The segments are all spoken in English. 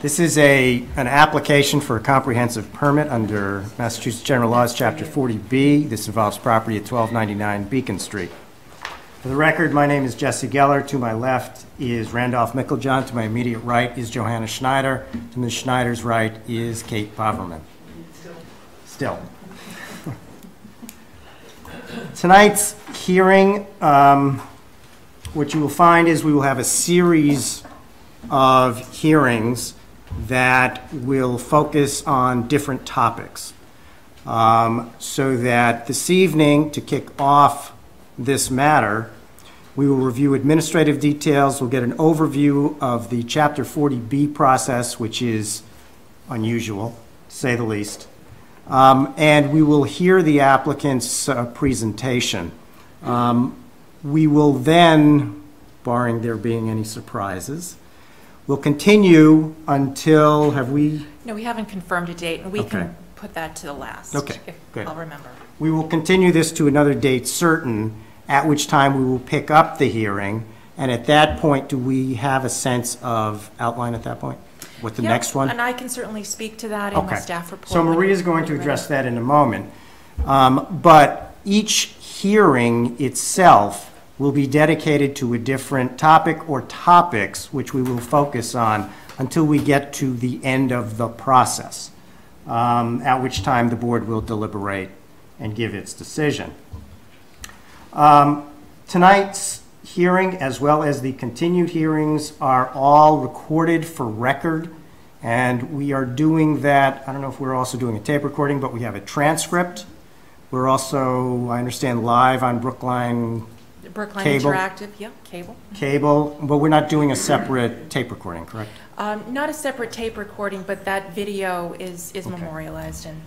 This is an application for a comprehensive permit under Massachusetts General Laws, Chapter 40B. This involves property at 1299 Beacon Street. For the record, my name is Jesse Geller. To my left is Randolph Micklejohn. To my immediate right is Johanna Schneider. To Ms. Schneider's right is Kate Poverman. Still. Tonight's hearing, what you will find is we will have a series of hearings that will focus on different topics. So that this evening, to kick off this matter, we will review administrative details. We'll get an overview of the Chapter 40B process, which is unusual, to say the least. And we will hear the applicant's presentation. We will then, barring there being any surprises, we'll continue until, No, we haven't confirmed a date, and we can put that to the last. Okay, good. I'll remember. We will continue this to another date certain, at which time we will pick up the hearing. And at that point, do we have a sense of outline at that point? What the next one? And I can certainly speak to that in my staff report. So Maria is going to address that in a moment. But each hearing itself will be dedicated to a different topic or topics which we will focus on until we get to the end of the process, at which time the board will deliberate and give its decision. Tonight's hearing, as well as the continued hearings, are all recorded for record, and we are doing that. I don't know if we're also doing a tape recording, but we have a transcript. We're also, I understand, live on Brookline Cable. Interactive, yeah, cable. Cable, but we're not doing a separate tape recording, correct? Not a separate tape recording, but that video is memorialized. And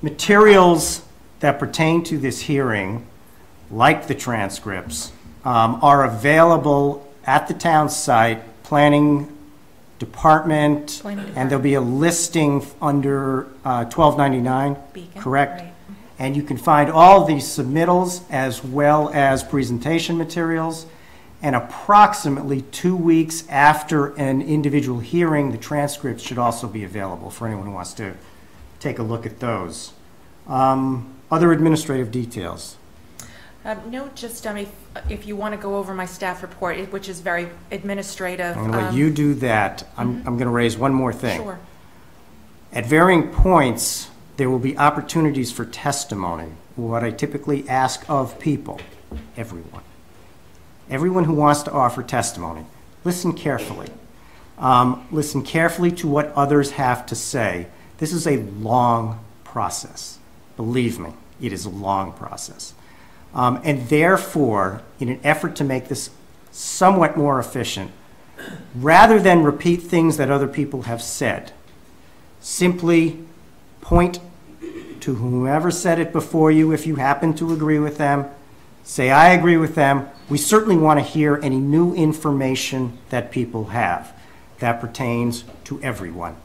materials that pertain to this hearing, like the transcripts, are available at the town site, planning department, and there'll be a listing under 1299, Beacon, correct? Right. And you can find all these submittals as well as presentation materials. And approximately 2 weeks after an individual hearing, the transcripts should also be available for anyone who wants to take a look at those. Other administrative details? No, just if you want to go over my staff report, which is very administrative. I'm going to let you do that. I'm going to raise one more thing. Sure. At varying points, there will be opportunities for testimony. What I typically ask of people, everyone who wants to offer testimony, listen carefully. Listen carefully to what others have to say. This is a long process. Believe me, it is a long process. And therefore, in an effort to make this somewhat more efficient, rather than repeat things that other people have said, simply point to whoever said it before you. If you happen to agree with them, say, I agree with them. We certainly want to hear any new information that people have that pertains to everyone.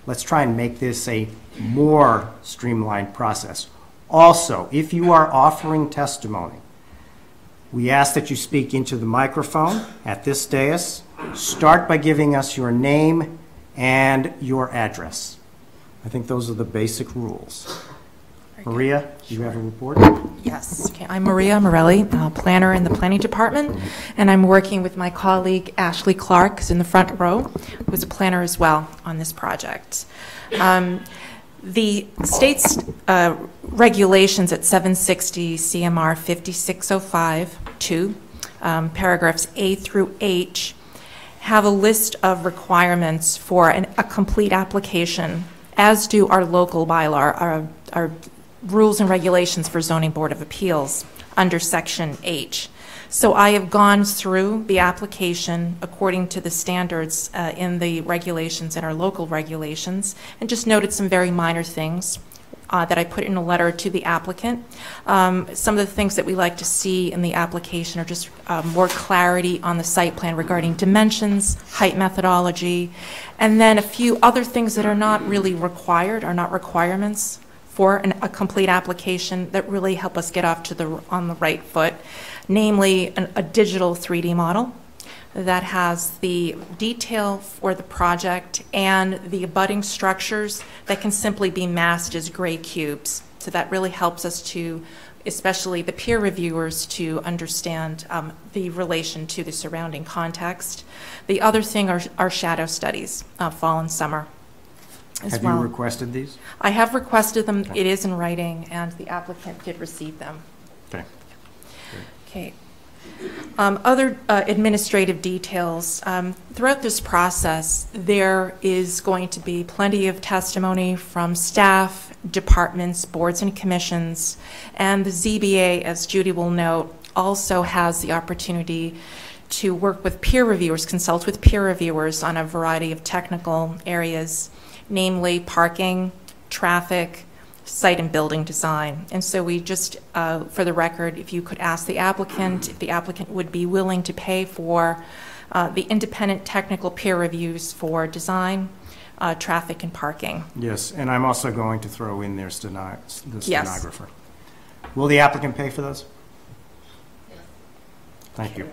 Let's try and make this a more streamlined process. Also, if you are offering testimony, we ask that you speak into the microphone at this dais. Start by giving us your name and your address. I think those are the basic rules. Maria, do you have a report? Yes. Okay. I'm Maria Morelli, planner in the planning department, and I'm working with my colleague Ashley Clark, who's in the front row, who's a planner as well on this project. The state's regulations at 760 CMR 5605-2, paragraphs A through H, have a list of requirements for a complete application, as do our local bylaw, our rules and regulations for Zoning Board of Appeals under Section H. So I have gone through the application according to the standards in the regulations and our local regulations, and just noted some very minor things that I put in a letter to the applicant. Some of the things that we like to see in the application are just more clarity on the site plan regarding dimensions, height methodology, and then a few other things that are not really required, are not requirements for a complete application that really help us get off to on the right foot, namely a digital 3D model, that has the detail for the project and the abutting structures that can simply be masked as gray cubes. So that really helps us to, especially the peer reviewers, to understand the relation to the surrounding context. The other thing are shadow studies, fall and summer as well. Have you requested these? I have requested them. It is in writing, and the applicant did receive them. Okay. Okay. Other administrative details. Throughout this process, there is going to be plenty of testimony from staff, departments, boards, and commissions. And the ZBA, as Judy will note, also has the opportunity to work with peer reviewers, consult with peer reviewers on a variety of technical areas, namely parking, traffic, site and building design. And so we just, for the record, if you could ask the applicant, if the applicant would be willing to pay for the independent technical peer reviews for design, traffic, and parking. Yes, and I'm also going to throw in there the Yes. stenographer. Will the applicant pay for those? Thank you.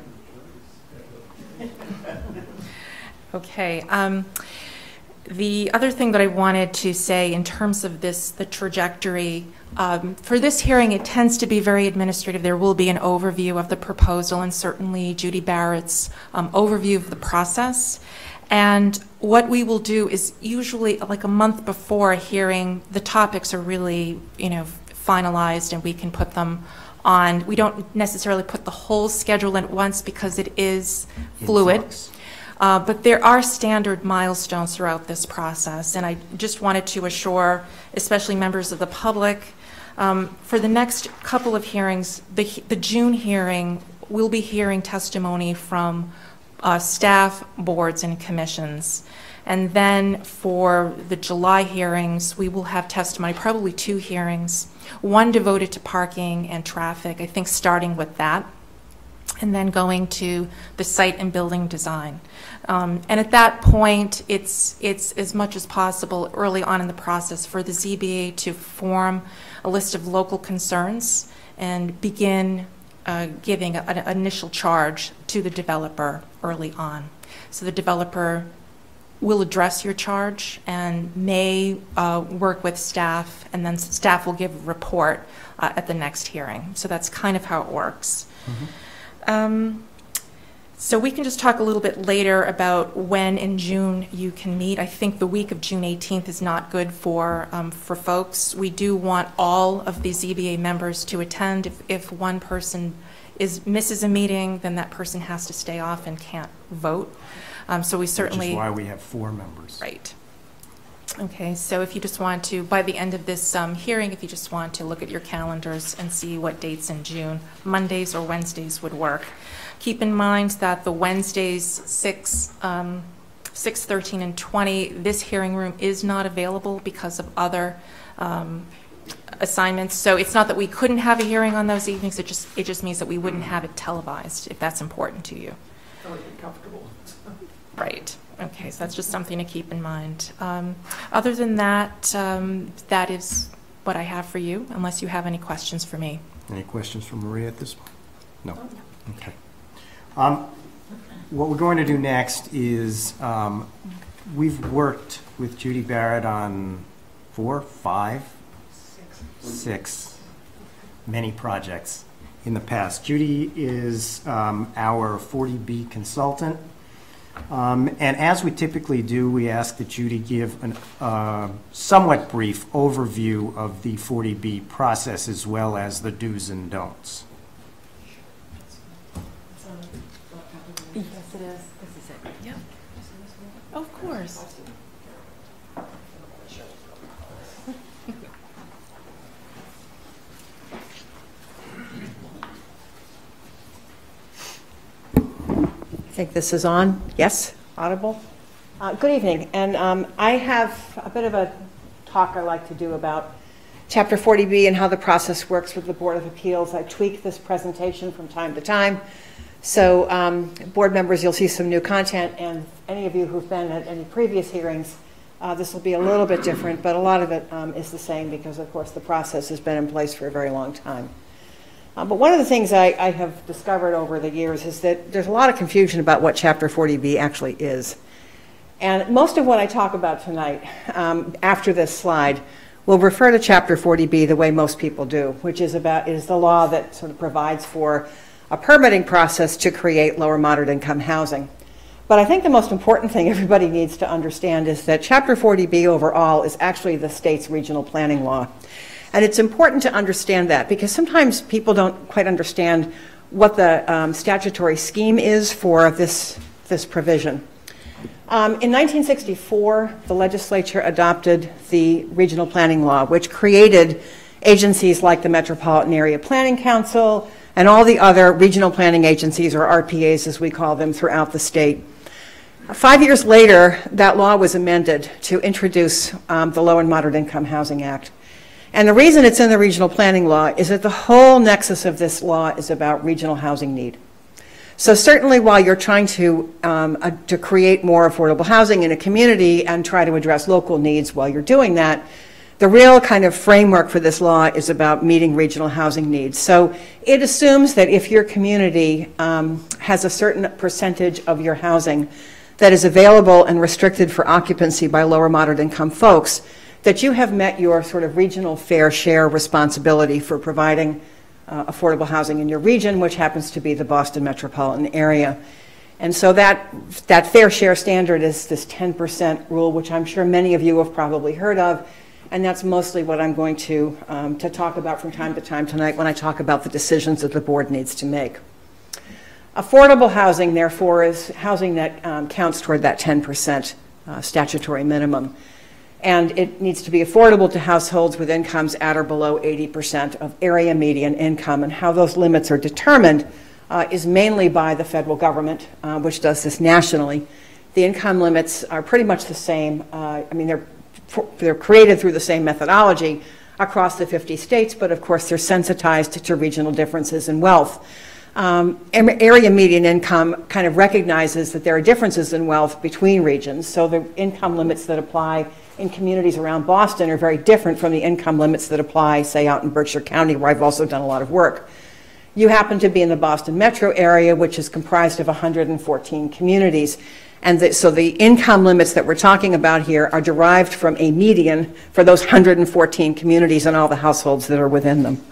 Okay. The other thing that I wanted to say in terms of this, the trajectory, for this hearing, it tends to be very administrative. There will be an overview of the proposal and certainly Judy Barrett's overview of the process. And what we will do is usually like a month before a hearing, the topics are really, finalized and we can put them on. We don't necessarily put the whole schedule in at once because it is fluid. But there are standard milestones throughout this process, and I just wanted to assure, especially members of the public, for the next couple of hearings, the June hearing, we'll be hearing testimony from staff, boards, and commissions. And then for the July hearings, we will have testimony, probably 2 hearings, one devoted to parking and traffic, I think starting with that, and then going to the site and building design. And at that point, it's as much as possible early on in the process for the ZBA to form a list of local concerns and begin giving an initial charge to the developer early on. So the developer will address your charge and may work with staff, and then staff will give a report at the next hearing. So that's kind of how it works. Mm-hmm. So we can just talk a little bit later about when in June you can meet. I think the week of June 18th is not good for folks. We do want all of the ZBA members to attend. If one person misses a meeting, then that person has to stay off and can't vote. So we certainly... Which is why we have 4 members. Right. Okay, so if you just want to, by the end of this hearing, if you just want to look at your calendars and see what dates in June, Mondays or Wednesdays would work. Keep in mind that the Wednesdays 6, 13, and 20, this hearing room is not available because of other assignments. So it's not that we couldn't have a hearing on those evenings, it just means that we wouldn't have it televised, if that's important to you. I would be comfortable. Right. Okay, so that's just something to keep in mind. Other than that, that is what I have for you, unless you have any questions for me. Any questions from Maria at this point? No. Okay. What we're going to do next is we've worked with Judy Barrett on 4, 5, 6, many projects in the past. Judy is our 40B consultant. And as we typically do, we ask that Judy give a somewhat brief overview of the 40B process as well as the do's and don'ts. Yes, it is. This is it. Yep. Of course. I think this is on. Yes, audible. Good evening, and I have a bit of a talk I like to do about Chapter 40B and how the process works with the Board of Appeals. I tweak this presentation from time to time. So board members, you'll see some new content, and any of you who've been at any previous hearings, this will be a little bit different, but a lot of it is the same because, of course, the process has been in place for a very long time. But one of the things I have discovered over the years is that there's a lot of confusion about what Chapter 40B actually is. And most of what I talk about tonight, after this slide, will refer to Chapter 40B the way most people do, which is the law that sort of provides for a permitting process to create lower moderate income housing. But I think the most important thing everybody needs to understand is that Chapter 40B overall is actually the state's regional planning law. And it's important to understand that because sometimes people don't quite understand what the statutory scheme is for this provision. In 1964, the legislature adopted the regional planning law, which created agencies like the Metropolitan Area Planning Council and all the other regional planning agencies, or RPAs as we call them, throughout the state. 5 years later, that law was amended to introduce the Low and Moderate Income Housing Act. And the reason it's in the regional planning law is that the whole nexus of this law is about regional housing need. So certainly while you're trying to create more affordable housing in a community and try to address local needs while you're doing that, the real kind of framework for this law is about meeting regional housing needs. So it assumes that if your community has a certain percentage of your housing that is available and restricted for occupancy by lower moderate income folks, that you have met your sort of regional fair share responsibility for providing affordable housing in your region, which happens to be the Boston metropolitan area. And so that fair share standard is this 10% rule, which I'm sure many of you have probably heard of, and that's mostly what I'm going to talk about from time to time tonight when I talk about the decisions that the board needs to make. Affordable housing, therefore, is housing that counts toward that 10% statutory minimum. And it needs to be affordable to households with incomes at or below 80% of area median income. And how those limits are determined is mainly by the federal government, which does this nationally. The income limits are pretty much the same. I mean, they're created through the same methodology across the 50 states, but of course they're sensitized to regional differences in wealth. Area median income kind of recognizes that there are differences in wealth between regions. So the income limits that apply in communities around Boston are very different from the income limits that apply, say, out in Berkshire County, where I've also done a lot of work. You happen to be in the Boston metro area, which is comprised of 114 communities. And so the income limits that we're talking about here are derived from a median for those 114 communities and all the households that are within them.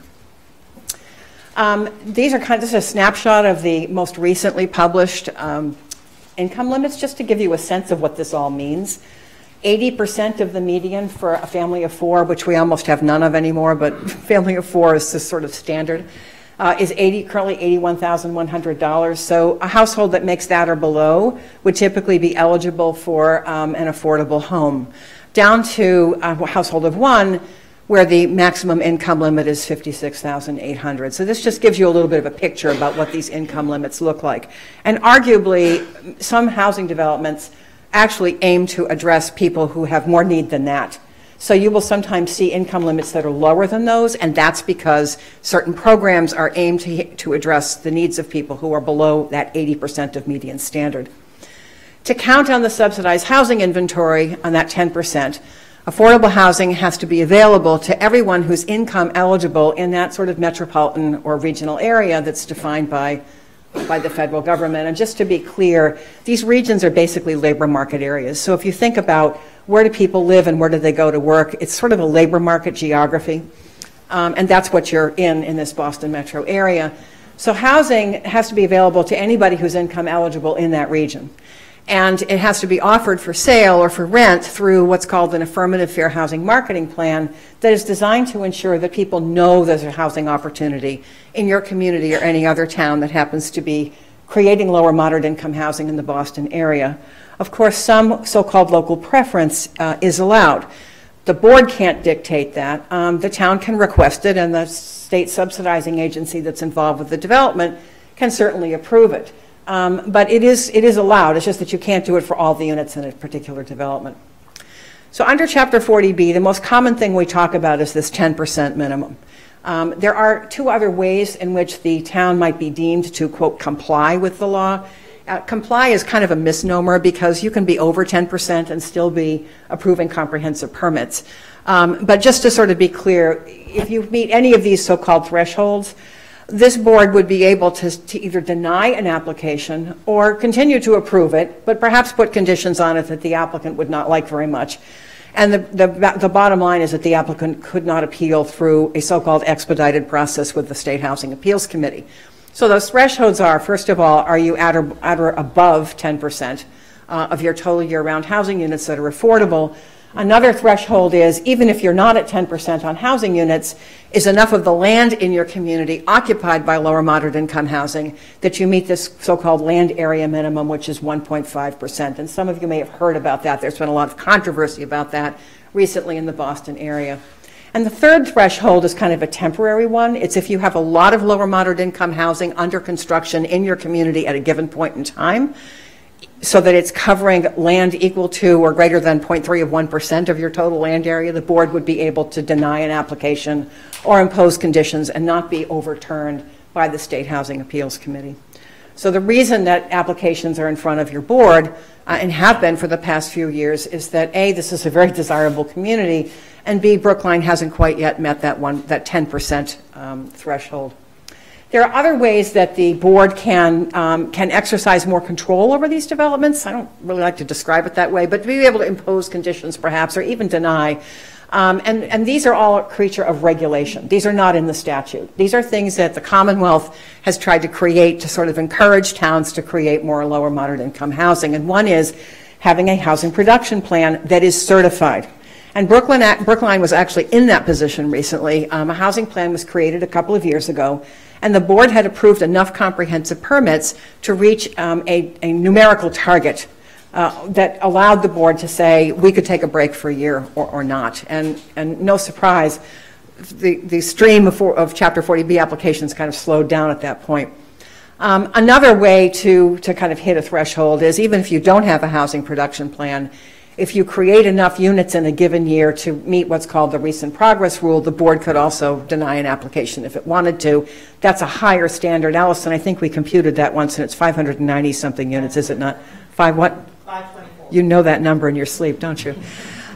This is a snapshot of the most recently published income limits, just to give you a sense of what this all means. 80% of the median for a family of four, which we almost have none of anymore, but family of four is the sort of standard, is currently $81,100. So a household that makes that or below would typically be eligible for an affordable home. Down to a household of one, where the maximum income limit is $56,800. So this just gives you a little bit of a picture about what these income limits look like. And arguably, some housing developments actually aim to address people who have more need than that. So you will sometimes see income limits that are lower than those, and that's because certain programs are aimed to address the needs of people who are below that 80% of median standard. To count on the subsidized housing inventory on that 10%, affordable housing has to be available to everyone who's income eligible in that sort of metropolitan or regional area that's defined by the federal government. And just to be clear, these regions are basically labor market areas. So if you think about where do people live and where do they go to work, it's sort of a labor market geography. And that's what you're in this Boston metro area. So housing has to be available to anybody who's income eligible in that region. And it has to be offered for sale or for rent through what's called an affirmative fair housing marketing plan that is designed to ensure that people know there's a housing opportunity in your community or any other town that happens to be creating lower moderate income housing in the Boston area. Of course, some so-called local preference is allowed. The board can't dictate that. The town can request it, and the state subsidizing agency that's involved with the development can certainly approve it. But it is allowed. It's just that you can't do it for all the units in a particular development. So under Chapter 40B, the most common thing we talk about is this 10% minimum. There are two other ways in which the town might be deemed to, quote, comply with the law. Comply is kind of a misnomer because you can be over 10% and still be approving comprehensive permits. But just to sort of be clear, if you meet any of these so-called thresholds, this board would be able to either deny an application or continue to approve it, but perhaps put conditions on it that the applicant would not like very much. And the bottom line is that the applicant could not appeal through a so-called expedited process with the State Housing Appeals Committee. So those thresholds are, first of all, are you at or above 10% of your total year-round housing units that are affordable? Another threshold is, even if you're not at 10% on housing units, is enough of the land in your community occupied by lower moderate income housing that you meet this so-called land area minimum, which is 1.5%. And some of you may have heard about that. There's been a lot of controversy about that recently in the Boston area. And the third threshold is kind of a temporary one. It's if you have a lot of lower moderate income housing under construction in your community at a given point in time, so that it's covering land equal to or greater than 0.3 of 1% of your total land area, the board would be able to deny an application or impose conditions and not be overturned by the State Housing Appeals Committee. So the reason that applications are in front of your board, and have been for the past few years, is that A, this is a very desirable community, and B, Brookline hasn't quite yet met that 10% threshold. There are other ways that the board can exercise more control over these developments. I don't really like to describe it that way, but to be able to impose conditions perhaps, or even deny. And these are all a creature of regulation. These are not in the statute. These are things that the Commonwealth has tried to create to sort of encourage towns to create more lower moderate income housing. And one is having a housing production plan that is certified. And Brookline was actually in that position recently. A housing plan was created a couple of years ago, and the board had approved enough comprehensive permits to reach a numerical target that allowed the board to say we could take a break for a year or not. And no surprise, the stream of Chapter 40B applications kind of slowed down at that point. Another way to kind of hit a threshold is, even if you don't have a housing production plan, if you create enough units in a given year to meet what's called the recent progress rule, the board could also deny an application if it wanted to. That's a higher standard. Allison, I think we computed that once, and it's 590 something units, is it not? What? 524. You know that number in your sleep, don't you?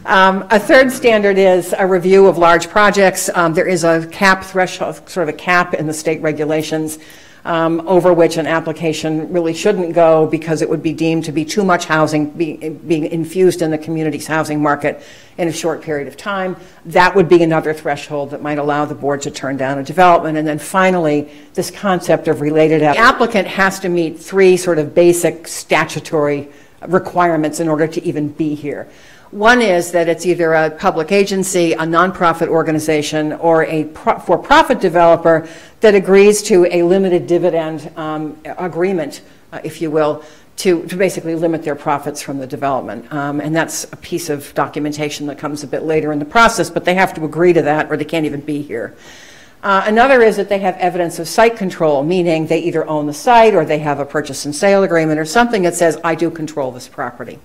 A third standard is a review of large projects. There is a cap threshold, sort of a cap in the state regulations, over which an application really shouldn't go because it would be deemed to be too much housing being infused in the community's housing market in a short period of time. That would be another threshold that might allow the board to turn down a development. And then finally, this concept of related the applicant has to meet three sort of basic statutory requirements in order to even be here. One is that it's either a public agency, a nonprofit organization, or a for-profit developer that agrees to a limited dividend agreement, if you will, to basically limit their profits from the development. And that's a piece of documentation that comes a bit later in the process, but they have to agree to that or they can't even be here. Another is that they have evidence of site control, meaning they either own the site or they have a purchase and sale agreement or something that says, I do control this property.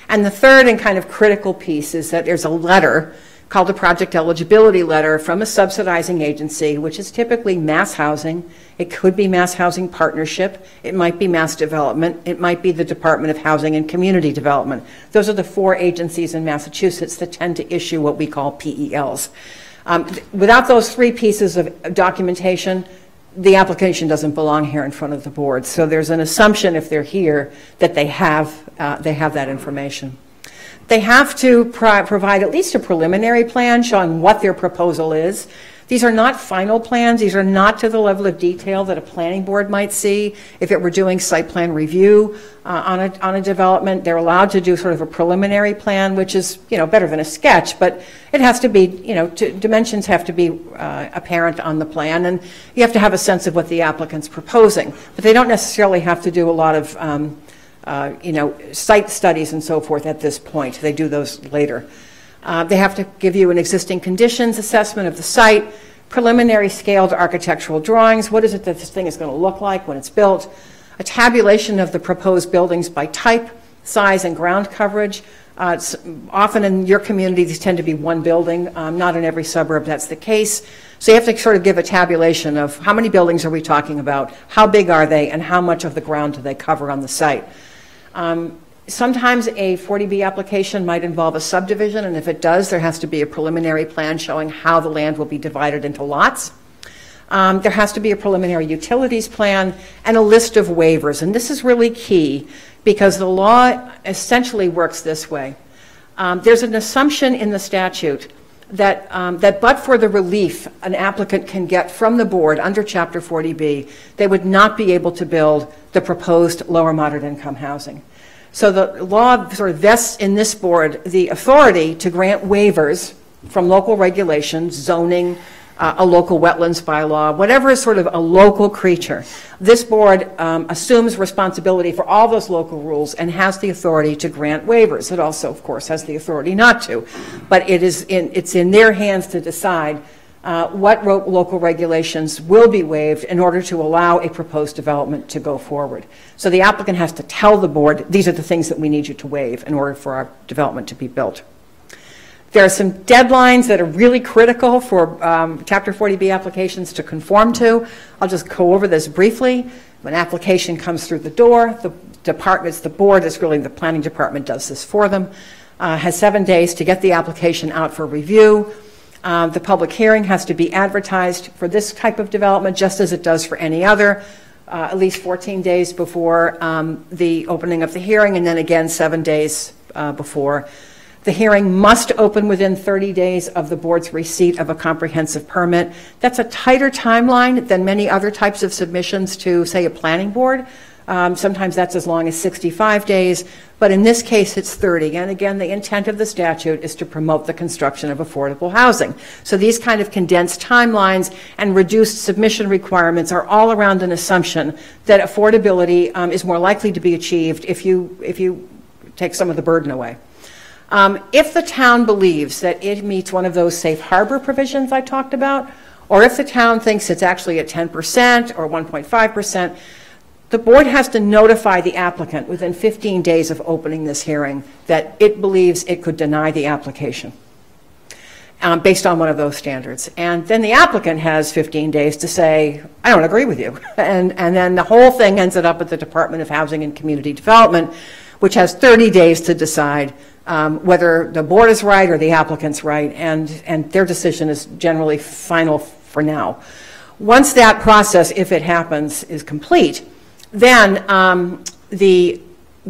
And the third and kind of critical piece is that there's a letter called a project eligibility letter from a subsidizing agency, which is typically Mass Housing. It could be Mass Housing Partnership. It might be Mass Development. It might be the Department of Housing and Community Development. Those are the four agencies in Massachusetts that tend to issue what we call PELs. Without those three pieces of documentation, the application doesn't belong here in front of the board. So there's an assumption if they're here that they have that information. They have to provide at least a preliminary plan showing what their proposal is. These are not final plans. These are not to the level of detail that a planning board might see if it were doing site plan review on a development. They're allowed to do sort of a preliminary plan, which is, better than a sketch, but it has to be, dimensions have to be apparent on the plan, and you have to have a sense of what the applicant's proposing. But they don't necessarily have to do a lot of, site studies and so forth at this point. They do those later. They have to give you an existing conditions assessment of the site, preliminary scaled architectural drawings. What is it that this thing is going to look like when it's built? A tabulation of the proposed buildings by type, size, and ground coverage. Often in your community, these tend to be one building. Not in every suburb that's the case. So you have to sort of give a tabulation of how many buildings are we talking about, how big are they, and how much of the ground do they cover on the site. Sometimes a 40B application might involve a subdivision, and if it does, there has to be a preliminary plan showing how the land will be divided into lots. There has to be a preliminary utilities plan and a list of waivers. And this is really key because the law essentially works this way. There's an assumption in the statute that, that but for the relief an applicant can get from the board under Chapter 40B, they would not be able to build the proposed lower moderate income housing. So the law sort of vests in this board the authority to grant waivers from local regulations, zoning, a local wetlands bylaw, whatever is sort of a local creature. This board assumes responsibility for all those local rules and has the authority to grant waivers. It also, of course, has the authority not to, but it's in their hands to decide what local regulations will be waived in order to allow a proposed development to go forward. So the applicant has to tell the board, these are the things that we need you to waive in order for our development to be built. There are some deadlines that are really critical for Chapter 40B applications to conform to. I'll just go over this briefly. When an application comes through the door, the board is really the planning department does this for them, has 7 days to get the application out for review. The public hearing has to be advertised for this type of development just as it does for any other, at least 14 days before the opening of the hearing, and then again 7 days before. The hearing must open within 30 days of the board's receipt of a comprehensive permit. That's a tighter timeline than many other types of submissions to, say, a planning board. Sometimes that's as long as 65 days, but in this case it's 30. And again, the intent of the statute is to promote the construction of affordable housing. So these kind of condensed timelines and reduced submission requirements are all around an assumption that affordability is more likely to be achieved if you take some of the burden away. If the town believes that it meets one of those safe harbor provisions I talked about, or if the town thinks it's actually at 10% or 1.5%, the board has to notify the applicant within 15 days of opening this hearing that it believes it could deny the application based on one of those standards. And then the applicant has 15 days to say, I don't agree with you. And then the whole thing ends up at the Department of Housing and Community Development, which has 30 days to decide whether the board is right or the applicant's right, and their decision is generally final for now. Once that process, if it happens, is complete, then the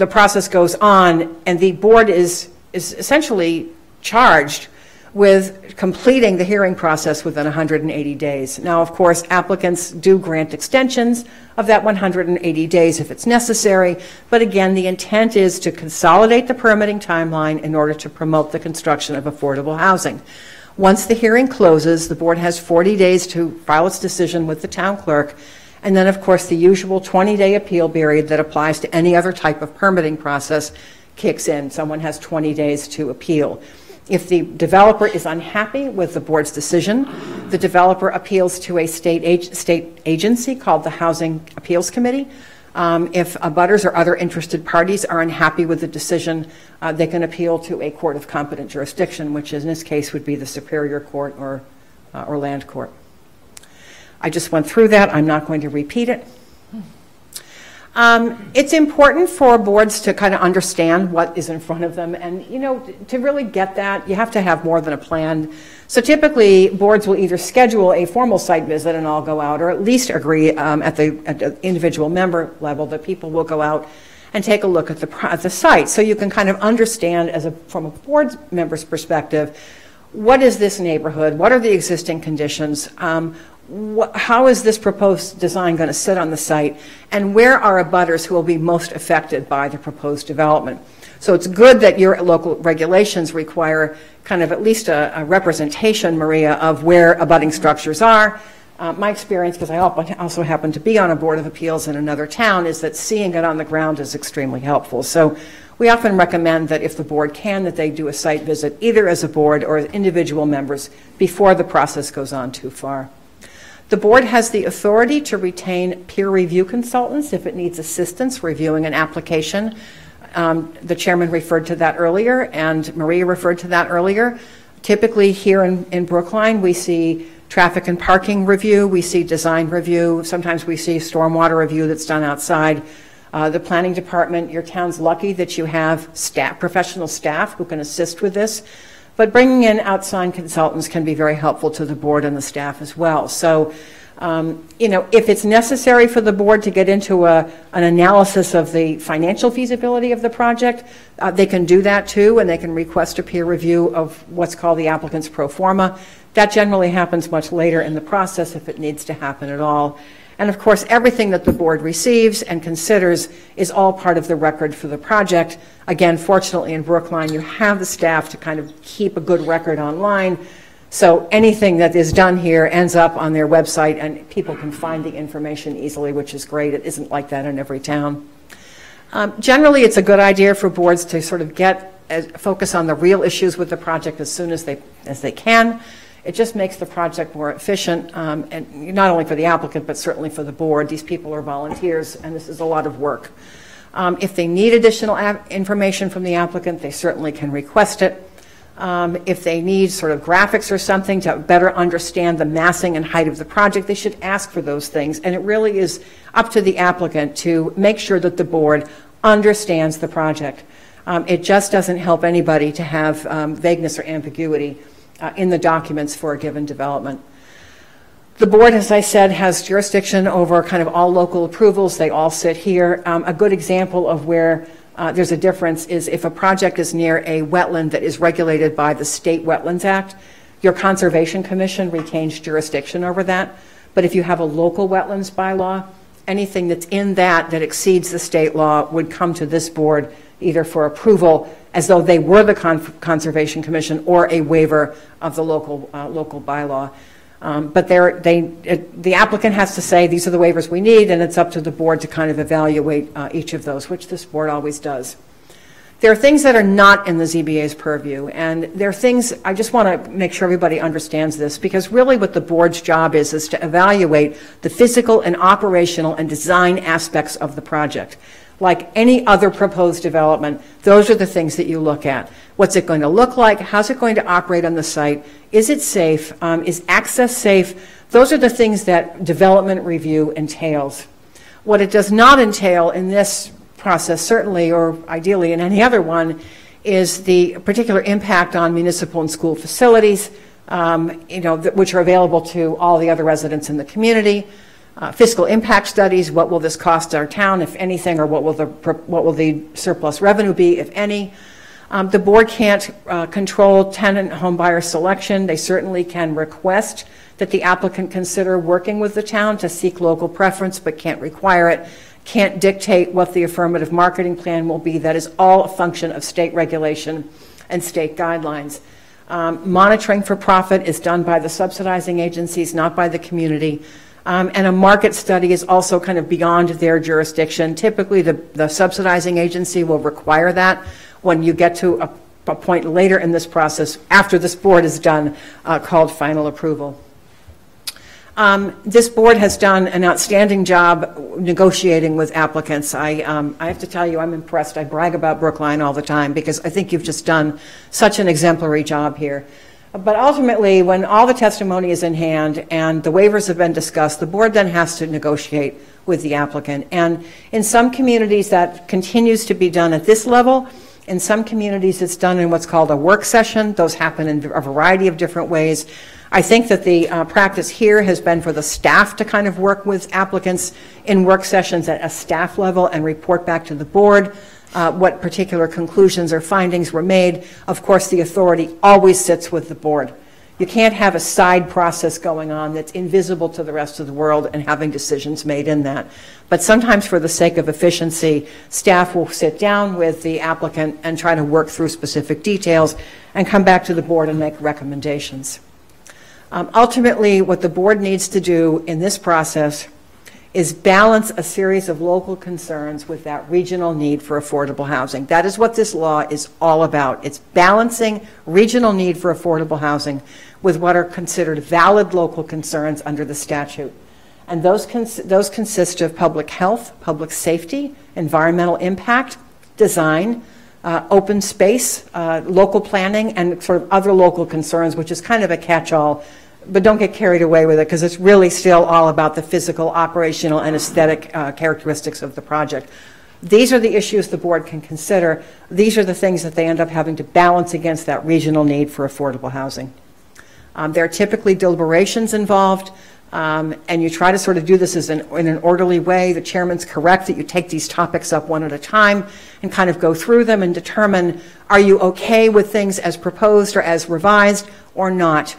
process goes on, and the board is essentially charged with completing the hearing process within 180 days. Now, of course, applicants do grant extensions of that 180 days if it's necessary, but again, the intent is to consolidate the permitting timeline in order to promote the construction of affordable housing. Once the hearing closes, the board has 40 days to file its decision with the town clerk, and then, of course, the usual 20-day appeal period that applies to any other type of permitting process kicks in. Someone has 20 days to appeal. If the developer is unhappy with the board's decision, the developer appeals to a state agency called the Housing Appeals Committee. If abutters or other interested parties are unhappy with the decision, they can appeal to a court of competent jurisdiction, which in this case would be the Superior Court or Land Court. I just went through that. I'm not going to repeat it. It's important for boards to kind of understand what is in front of them, and to really get that, you have to have more than a plan. So typically, boards will either schedule a formal site visit and all go out, or at least agree at the individual member level that people will go out and take a look at the site, so you can kind of understand from a board member's perspective, what is this neighborhood? What are the existing conditions? How is this proposed design going to sit on the site, and where are abutters who will be most affected by the proposed development? So it's good that your local regulations require kind of at least a representation, Maria, of where abutting structures are. My experience, because I also happen to be on a board of appeals in another town, is that seeing it on the ground is extremely helpful. So we often recommend that if the board can, that they do a site visit either as a board or as individual members before the process goes on too far. The board has the authority to retain peer review consultants if it needs assistance reviewing an application. The chairman referred to that earlier, and Maria referred to that earlier. Typically here in Brookline, we see traffic and parking review, we see design review, sometimes we see stormwater review that's done outside. The planning department, your town's lucky that you have professional staff who can assist with this. But bringing in outside consultants can be very helpful to the board and the staff as well. So You know, if it's necessary for the board to get into an analysis of the financial feasibility of the project, they can do that too, and they can request a peer review of what's called the applicant's pro forma. That generally happens much later in the process if it needs to happen at all. And of course, everything that the board receives and considers is all part of the record for the project. Again, fortunately in Brookline, you have the staff to kind of keep a good record online. So anything that is done here ends up on their website and people can find the information easily, which is great. It isn't like that in every town. Generally, it's a good idea for boards to sort of focus on the real issues with the project as soon as they can. It just makes the project more efficient, and not only for the applicant, but certainly for the board. These people are volunteers, and this is a lot of work. If they need additional information from the applicant, they certainly can request it. If they need sort of graphics or something to better understand the massing and height of the project, they should ask for those things. And it really is up to the applicant to make sure that the board understands the project. It just doesn't help anybody to have vagueness or ambiguity in the documents for a given development. The board, as I said, has jurisdiction over kind of all local approvals. They all sit here. A good example of where there's a difference is if a project is near a wetland that is regulated by the State Wetlands Act, your Conservation Commission retains jurisdiction over that. But if you have a local wetlands bylaw, anything that's in that exceeds the state law would come to this board either for approval as though they were the Conservation Commission or a waiver of the local bylaw. But the applicant has to say, these are the waivers we need, and it's up to the board to kind of evaluate each of those, which this board always does. There are things that are not in the ZBA's purview, and there are things, I just want to make sure everybody understands this, because really what the board's job is to evaluate the physical and operational and design aspects of the project. Like any other proposed development, those are the things that you look at. What's it going to look like? How's it going to operate on the site? Is it safe? Is access safe? Those are the things that development review entails. What it does not entail in this process, certainly, or ideally in any other one, is the particular impact on municipal and school facilities, which are available to all the other residents in the community. Fiscal impact studies, what will this cost our town, if anything, or what will the surplus revenue be, if any. The board can't control tenant home buyer selection. They certainly can request that the applicant consider working with the town to seek local preference, but can't require it, can't dictate what the affirmative marketing plan will be. That is all a function of state regulation and state guidelines. Monitoring for profit is done by the subsidizing agencies, not by the community. And a market study is also kind of beyond their jurisdiction. Typically, the subsidizing agency will require that when you get to a point later in this process, after this board is done, called final approval. This board has done an outstanding job negotiating with applicants. I have to tell you, I'm impressed. I brag about Brookline all the time because I think you've just done such an exemplary job here. But ultimately, when all the testimony is in hand and the waivers have been discussed, the board then has to negotiate with the applicant. And in some communities, that continues to be done at this level. In some communities, it's done in what's called a work session. Those happen in a variety of different ways. I think that the practice here has been for the staff to kind of work with applicants in work sessions at a staff level and report back to the board what particular conclusions or findings were made. Of course, the authority always sits with the board. You can't have a side process going on that's invisible to the rest of the world and having decisions made in that. But sometimes for the sake of efficiency, staff will sit down with the applicant and try to work through specific details and come back to the board and make recommendations. Ultimately, what the board needs to do in this process is balance a series of local concerns with that regional need for affordable housing. That is what this law is all about. It's balancing regional need for affordable housing with what are considered valid local concerns under the statute. And those consist of public health, public safety, environmental impact, design, open space, local planning, and sort of other local concerns, which is kind of a catch-all. But don't get carried away with it because it's really still all about the physical, operational, and aesthetic characteristics of the project. These are the issues the board can consider. These are the things that they end up having to balance against that regional need for affordable housing. There are typically deliberations involved. and you try to sort of do this in an orderly way. The chairman's correct that you take these topics up one at a time and kind of go through them and determine, are you okay with things as proposed or as revised or not?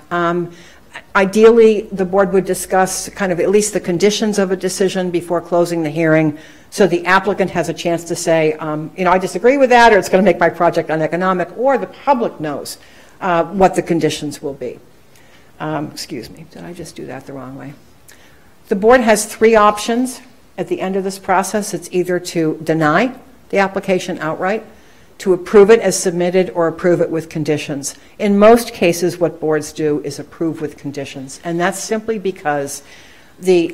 Ideally, the board would discuss kind of at least the conditions of a decision before closing the hearing, so the applicant has a chance to say, I disagree with that, or it's going to make my project uneconomic, or the public knows what the conditions will be. Excuse me, did I just do that the wrong way? The board has 3 options at the end of this process. It's either to deny the application outright, to approve it as submitted, or approve it with conditions. In most cases, what boards do is approve with conditions, and that's simply because the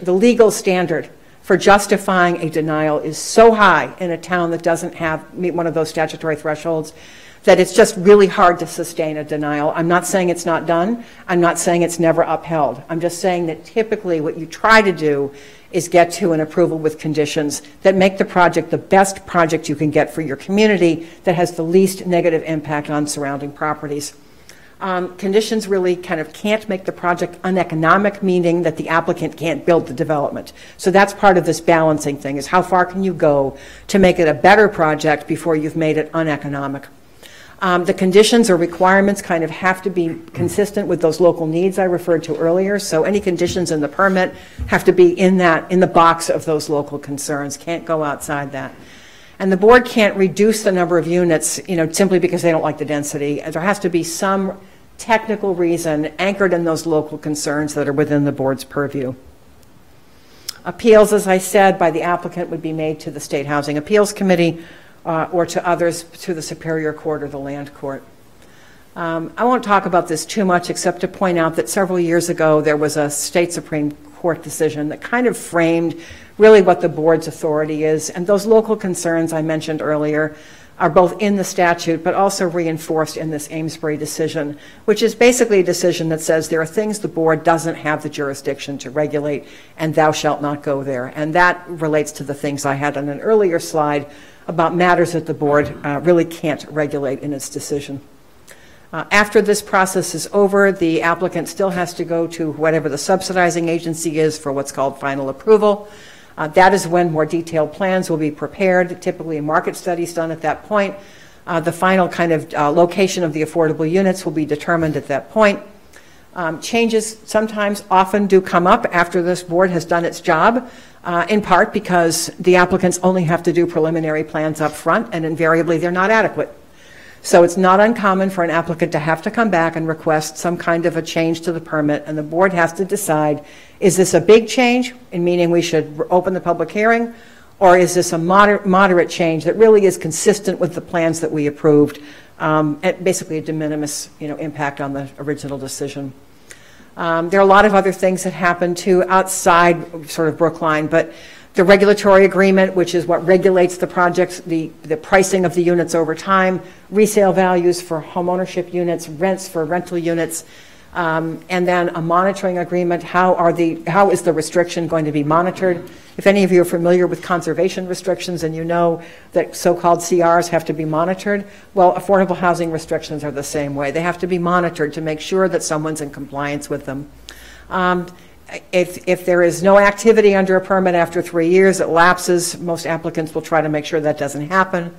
legal standard for justifying a denial is so high in a town that doesn't meet one of those statutory thresholds that it's just really hard to sustain a denial. I'm not saying it's not done. I'm not saying it's never upheld. I'm just saying that typically what you try to do is get to an approval with conditions that make the project the best project you can get for your community that has the least negative impact on surrounding properties. Conditions really kind of can't make the project uneconomic, meaning that the applicant can't build the development. So that's part of this balancing thing, is how far can you go to make it a better project before you've made it uneconomic. The conditions or requirements kind of have to be consistent with those local needs I referred to earlier. So any conditions in the permit have to be in the box of those local concerns, can't go outside that. And the board can't reduce the number of units, simply because they don't like the density. There has to be some technical reason anchored in those local concerns that are within the board's purview. Appeals, as I said, by the applicant would be made to the State Housing Appeals Committee, or to others, to the Superior Court or the Land Court. I won't talk about this too much, except to point out that several years ago there was a state Supreme Court decision that kind of framed really what the board's authority is, and those local concerns I mentioned earlier are both in the statute but also reinforced in this Amesbury decision, which is basically a decision that says there are things the board doesn't have the jurisdiction to regulate, and thou shalt not go there. And that relates to the things I had on an earlier slide about matters that the board really can't regulate in its decision. After this process is over, the applicant still has to go to whatever the subsidizing agency is for what's called final approval. That is when more detailed plans will be prepared, typically a market study is done at that point. The final kind of location of the affordable units will be determined at that point. Changes sometimes often do come up after this board has done its job, in part because the applicants only have to do preliminary plans up front, and invariably they're not adequate. So it's not uncommon for an applicant to have to come back and request some kind of a change to the permit, and the board has to decide, is this a big change, in meaning we should open the public hearing, or is this a moderate change that really is consistent with the plans that we approved, basically a de minimis impact on the original decision. There are a lot of other things that happen too outside sort of Brookline, but the regulatory agreement, which is what regulates the projects, the pricing of the units over time, resale values for homeownership units, rents for rental units, and then a monitoring agreement. How is the restriction going to be monitored? If any of you are familiar with conservation restrictions and you know that so-called CRs have to be monitored, well, affordable housing restrictions are the same way. They have to be monitored to make sure that someone's in compliance with them. If there is no activity under a permit after 3 years, it lapses. Most applicants will try to make sure that doesn't happen.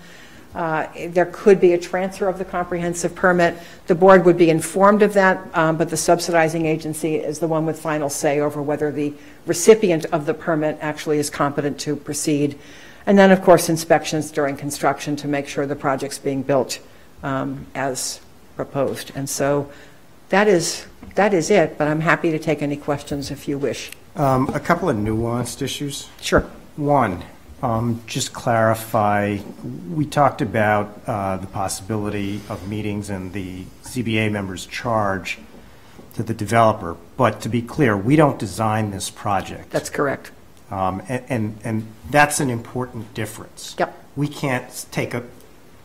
There could be a transfer of the comprehensive permit. The board would be informed of that, but the subsidizing agency is the one with final say over whether the recipient of the permit actually is competent to proceed. And then, of course, inspections during construction to make sure the project's being built as proposed. And so that is it, but I'm happy to take any questions if you wish. A couple of nuanced issues. Sure. One, just clarify, we talked about the possibility of meetings and the ZBA members' charge to the developer, but to be clear, we don't design this project. That's correct. And that's an important difference. Yep. We can't take a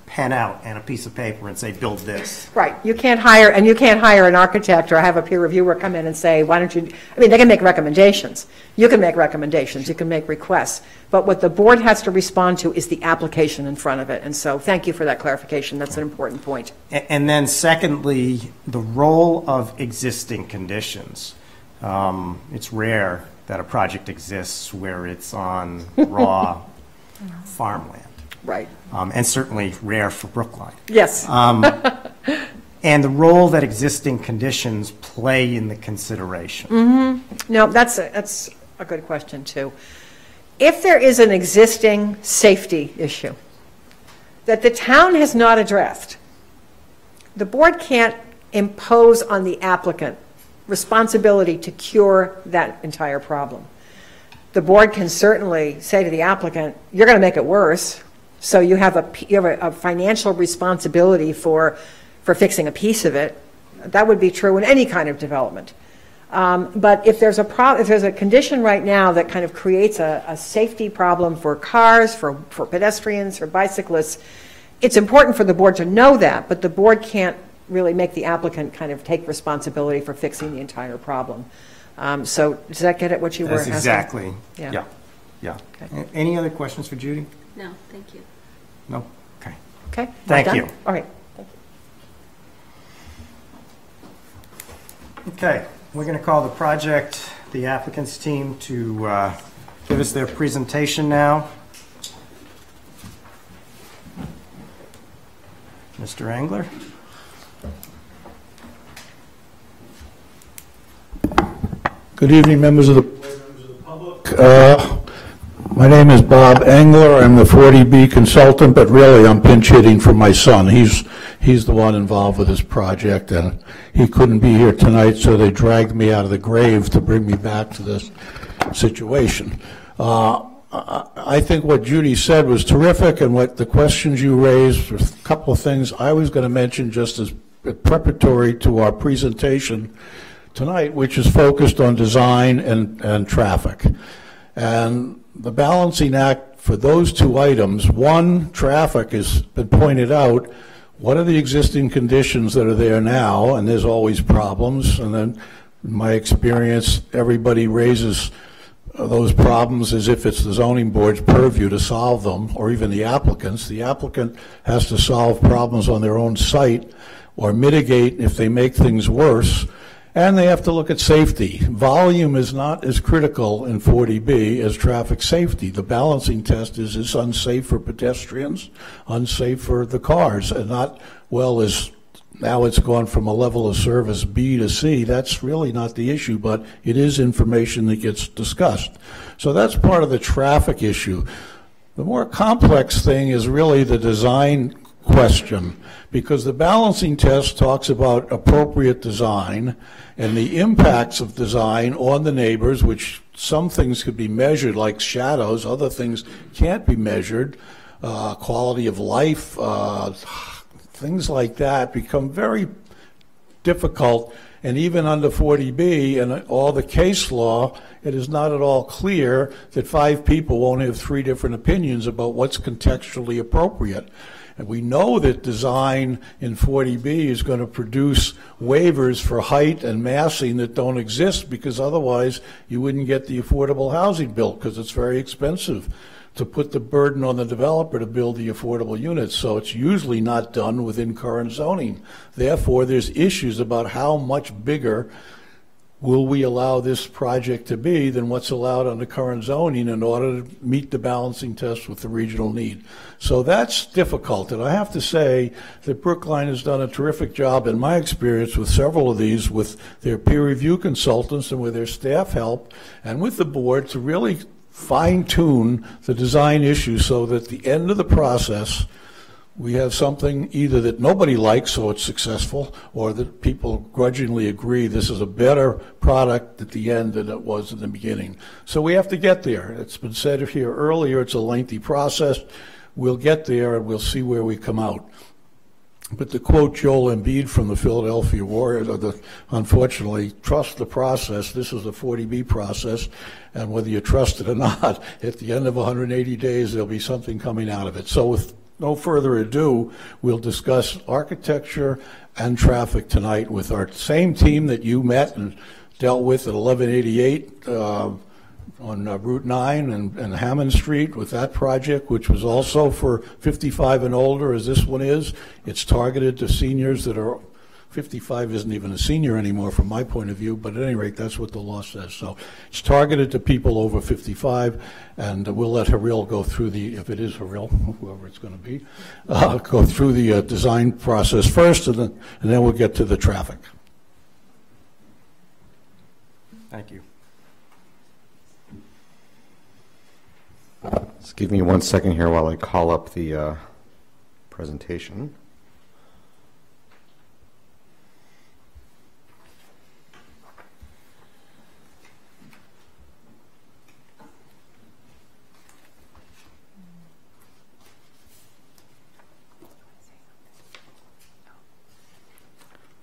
pen out and a piece of paper and say, build this. Right. You can't hire an architect or have a peer reviewer come in and say, why don't you, I mean, they can make recommendations. You can make recommendations. You can make requests. But what the board has to respond to is the application in front of it. And so thank you for that clarification. That's an important point. And then secondly, the role of existing conditions. It's rare that a project exists where it's on raw farmland, Right. and certainly rare for Brookline. Yes. And the role that existing conditions play in the consideration. No, that's a good question, too. If there is an existing safety issue that the town has not addressed, the board can't impose on the applicant responsibility to cure that entire problem. The board can certainly say to the applicant, you're going to make it worse, so you have a financial responsibility for fixing a piece of it. That would be true in any kind of development. But if there's a condition right now that kind of creates a safety problem for cars, for pedestrians, for bicyclists, it's important for the board to know that, but the board can't really make the applicant kind of take responsibility for fixing the entire problem. So does that get at what you were asking? That's exactly. Yeah. Yeah. Okay. Any other questions for Judy? No, thank you. No? Okay. Okay. All Thank done? you. All right. Okay, we're going to call the applicant's team to give us their presentation now. Mr. Engler? Good evening, members of the public. My name is Bob Engler. I'm the 40B consultant, but really I'm pinch hitting for my son. He's the one involved with this project, and he couldn't be here tonight, so they dragged me out of the grave to bring me back to this situation. I think what Judy said was terrific, and what the questions you raised were a couple of things I was going to mention just as preparatory to our presentation tonight, which is focused on design and traffic. And the balancing act for those two items, one, traffic has been pointed out. What are the existing conditions that are there now? And there's always problems. And then in my experience, everybody raises those problems as if it's the zoning board's purview to solve them, or even the applicants. The applicant has to solve problems on their own site or mitigate if they make things worse. And they have to look at safety. Volume is not as critical in 40B as traffic safety. The balancing test is it's unsafe for pedestrians, unsafe for the cars, and not, well, as now it's gone from a level of service B to C. That's really not the issue, but it is information that gets discussed. So that's part of the traffic issue. The more complex thing is really the design question, because the balancing test talks about appropriate design and the impacts of design on the neighbors, which some things could be measured like shadows, other things can't be measured, quality of life, things like that become very difficult. And even under 40B and all the case law, it is not at all clear that 5 people won't have 3 different opinions about what's contextually appropriate. And we know that design in 40B is going to produce waivers for height and massing that don't exist, because otherwise you wouldn't get the affordable housing built, because it's very expensive to put the burden on the developer to build the affordable units. So it's usually not done within current zoning. Therefore, there's issues about how much bigger will we allow this project to be than what's allowed under current zoning in order to meet the balancing test with the regional need. So that's difficult. And I have to say that Brookline has done a terrific job, in my experience, with several of these, with their peer review consultants and with their staff help and with the board, to really fine-tune the design issue so that at the end of the process we have something either that nobody likes, so it's successful, or that people grudgingly agree this is a better product at the end than it was in the beginning. So we have to get there. It's been said here earlier, it's a lengthy process. We'll get there and we'll see where we come out. But to quote Joel Embiid from the Philadelphia Warriors, unfortunately, trust the process. This is a 40B process, and whether you trust it or not, at the end of 180 days, there'll be something coming out of it. So with no further ado, we'll discuss architecture and traffic tonight with our same team that you met and dealt with at 1188 on Route 9 and Hammond Street with that project, which was also for 55 and older, as this one is. It's targeted to seniors that are 55 isn't even a senior anymore from my point of view, but at any rate, that's what the law says. So it's targeted to people over 55, and we'll let Haril go through the, if it is Haril, whoever it's going to be, go through the design process first, and then we'll get to the traffic. Thank you. Just give me 1 second here while I call up the presentation.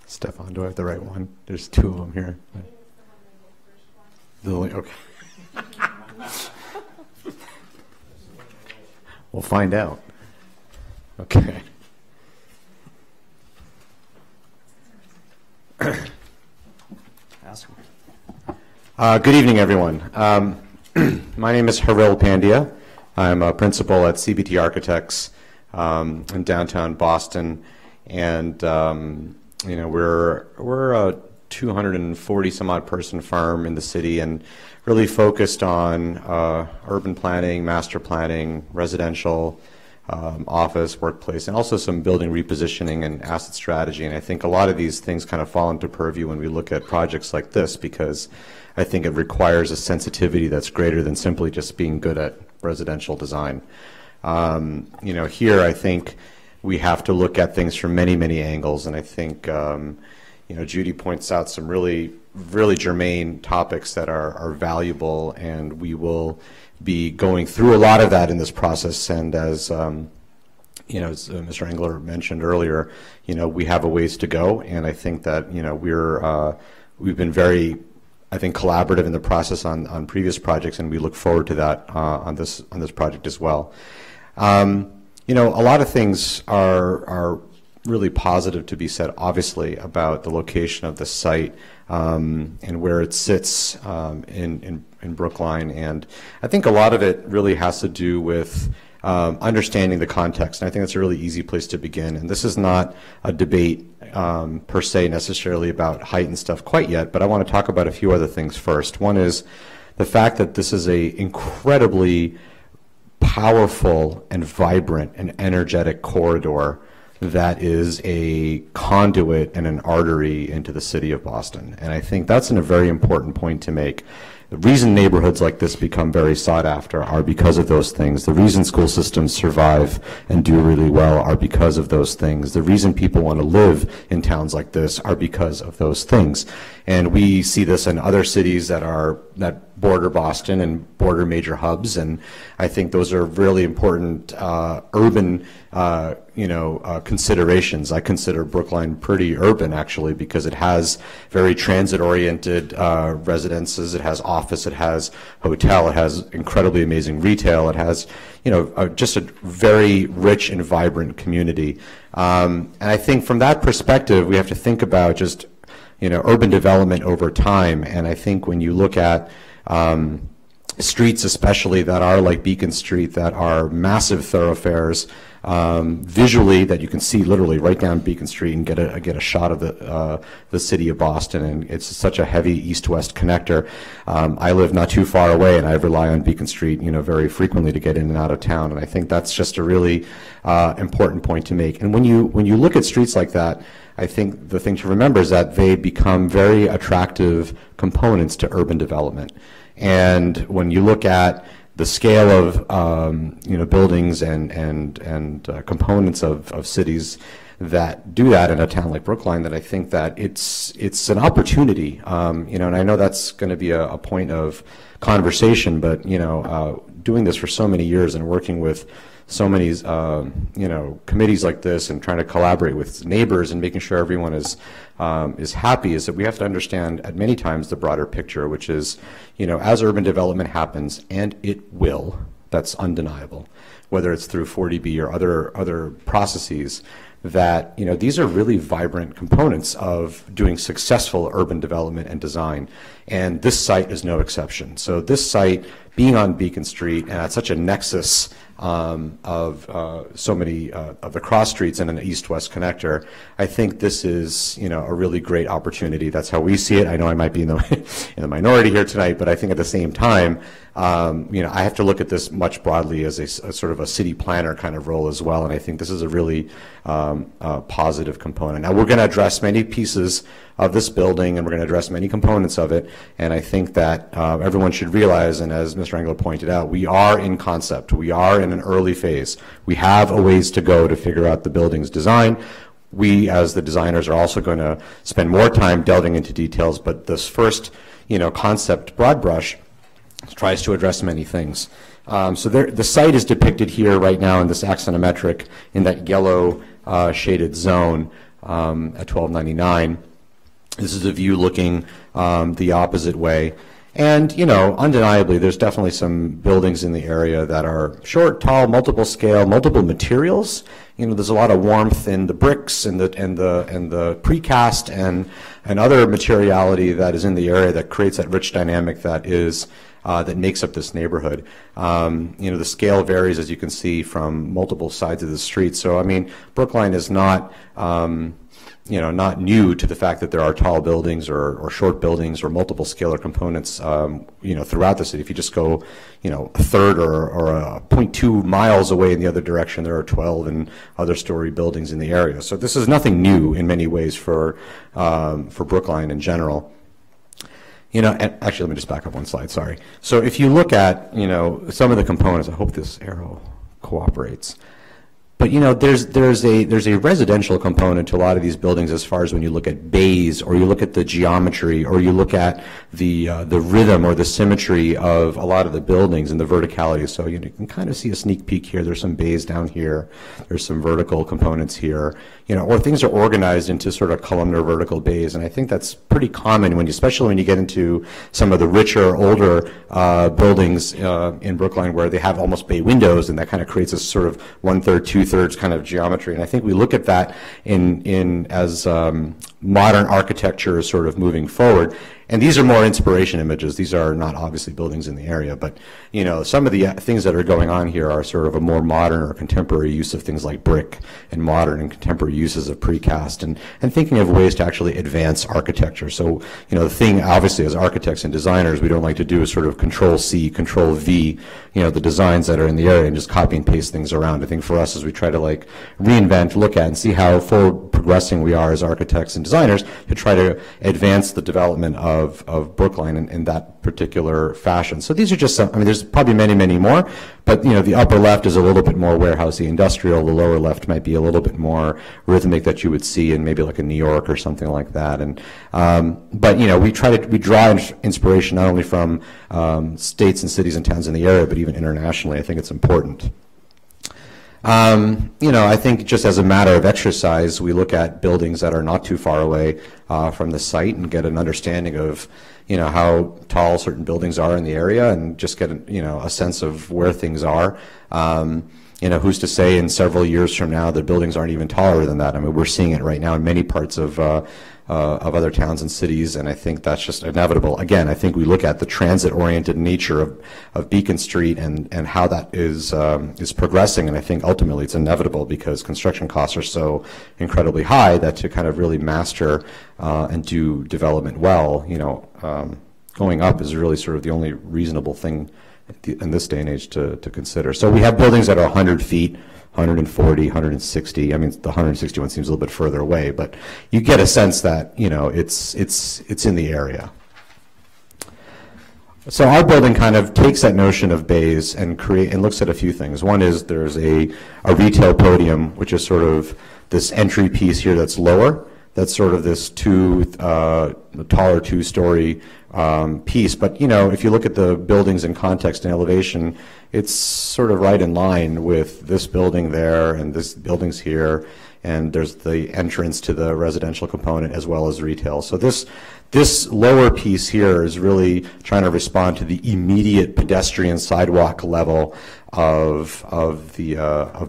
Stefan, do I have the right one? There's 2 of them here. Okay. We'll find out. Okay. Good evening, everyone. My name is Haril Pandya. I'm a principal at CBT Architects in downtown Boston, and we're a 240 some odd person firm in the city, and really focused on urban planning, master planning, residential, office, workplace, and also some building repositioning and asset strategy. And I think a lot of these things kind of fall into purview when we look at projects like this, because I think it requires a sensitivity that's greater than simply just being good at residential design. Here I think we have to look at things from many, many angles, and I think Judy points out some really, really germane topics that are valuable, and we will be going through a lot of that in this process. And as as Mr. Engler mentioned earlier, we have a ways to go, and I think that we've been very, I think, collaborative in the process on previous projects, and we look forward to that on this project as well. A lot of things are really positive to be said, obviously, about the location of the site and where it sits in Brookline. And I think a lot of it really has to do with understanding the context. And I think that's a really easy place to begin. And this is not a debate per se necessarily about height and stuff quite yet, but I want to talk about a few other things first. One is the fact that this is a incredibly powerful and vibrant and energetic corridor that is a conduit and an artery into the city of Boston. And I think that's a very important point to make. The reason neighborhoods like this become very sought after are because of those things. The reason school systems survive and do really well are because of those things. The reason people want to live in towns like this are because of those things. And we see this in other cities that border Boston and border major hubs, and I think those are really important urban considerations. I consider Brookline pretty urban, actually, because it has very transit-oriented residences. It has office, it has hotel, it has incredibly amazing retail, it has just a very rich and vibrant community. And I think from that perspective, we have to think about just urban development over time. And I think when you look at streets especially that are like Beacon Street, that are massive thoroughfares, visually, that you can see literally right down Beacon Street and get a shot of the city of Boston, and it's such a heavy east-west connector. I live not too far away, and I rely on Beacon Street very frequently to get in and out of town, and I think that's just a really important point to make. And when you look at streets like that, I think the thing to remember is that they become very attractive components to urban development. And when you look at the scale of buildings and components of cities that do that in a town like Brookline, that I think that it's an opportunity. And I know that's going to be a point of conversation, but doing this for so many years and working with so many committees like this and trying to collaborate with neighbors and making sure everyone is happy, is that we have to understand at many times the broader picture, which is as urban development happens, and it will, that's undeniable, whether it's through 40B or other processes, that these are really vibrant components of doing successful urban development and design, and this site is no exception. So this site being on Beacon Street and at such a nexus of so many of the cross streets in an east-west connector, I think this is, you know, a really great opportunity. That's how we see it. I know I might be in the minority here tonight, but I think at the same time, you know, I have to look at this much broadly as a sort of a city planner kind of role as well, and I think this is a really positive component. Now, we're going to address many pieces of this building, and we're going to address many components of it, and I think that everyone should realize, and as Mr. Engler pointed out, we are in concept. We are in an early phase. We have a ways to go to figure out the building's design. We, as the designers, are also going to spend more time delving into details, but this first, you know, concept broad brush tries to address many things. So the site is depicted here right now in this axonometric in that yellow shaded zone at 1299. This is a view looking the opposite way. And, you know, undeniably, there's definitely some buildings in the area that are short, tall, multiple scale, multiple materials. You know, there's a lot of warmth in the bricks and the precast and other materiality that is in the area that creates that rich dynamic that is that makes up this neighborhood. You know, the scale varies, as you can see, from multiple sides of the street. So, I mean, Brookline is not you know, not new to the fact that there are tall buildings or short buildings or multiple scalar components, you know, throughout the city. If you just go, you know, a third or 0.2 miles away in the other direction, there are 12 and other story buildings in the area. So this is nothing new in many ways for Brookline in general. You know, and actually, let me just back up one slide, sorry. So if you look at, you know, some of the components, I hope this arrow cooperates. But, you know, there's a residential component to a lot of these buildings as far as when you look at bays, or you look at the geometry, or you look at the rhythm or the symmetry of a lot of the buildings and the verticality. So you can kind of see a sneak peek here. There's some bays down here. There's some vertical components here. You know, or things are organized into sort of columnar vertical bays, and I think that's pretty common when, especially when you get into some of the richer, older buildings in Brookline, where they have almost bay windows, and that kind of creates a sort of 1/3, 2/3 kind of geometry. And I think we look at that as modern architecture is sort of moving forward. And these are more inspiration images. These are not obviously buildings in the area, but, you know, some of the things that are going on here are sort of a more modern or contemporary use of things like brick, and modern and contemporary uses of precast, and thinking of ways to actually advance architecture. So, you know, the thing obviously as architects and designers we don't like to do is sort of Control-C, Control-V, you know, the designs that are in the area and just copy and paste things around. I think for us, as we try to like reinvent, look at and see how forward progressing we are as architects and designers to try to advance the development of Brookline in that particular fashion. So these are just some, I mean, there's probably many, many more, but, you know, the upper left is a little bit more warehousey industrial. The lower left might be a little bit more rhythmic that you would see in maybe like a New York or something like that. And, but, you know, we draw inspiration not only from states and cities and towns in the area, but even internationally. I think it's important. You know, I think just as a matter of exercise, we look at buildings that are not too far away from the site and get an understanding of, you know, how tall certain buildings are in the area, and just get, you know, a sense of where things are. You know, who's to say in several years from now the buildings aren't even taller than that? I mean, we're seeing it right now in many parts of other towns and cities, and I think that's just inevitable. Again, I think we look at the transit-oriented nature of Beacon Street and how that is progressing, and I think ultimately it's inevitable because construction costs are so incredibly high that to kind of really master and do development well, you know, going up is really sort of the only reasonable thing in this day and age to consider. So we have buildings that are 100 feet, 140, 160. I mean, the 161 seems a little bit further away, but you get a sense that, you know, it's in the area. So our building kind of takes that notion of bays and looks at a few things. One is there's a retail podium, which is sort of this entry piece here that's lower. That's sort of this taller two-story piece. But, you know, if you look at the buildings in context and elevation, it's sort of right in line with this building there and this building's here. and there's the entrance to the residential component as well as retail. So this lower piece here is really trying to respond to the immediate pedestrian sidewalk level of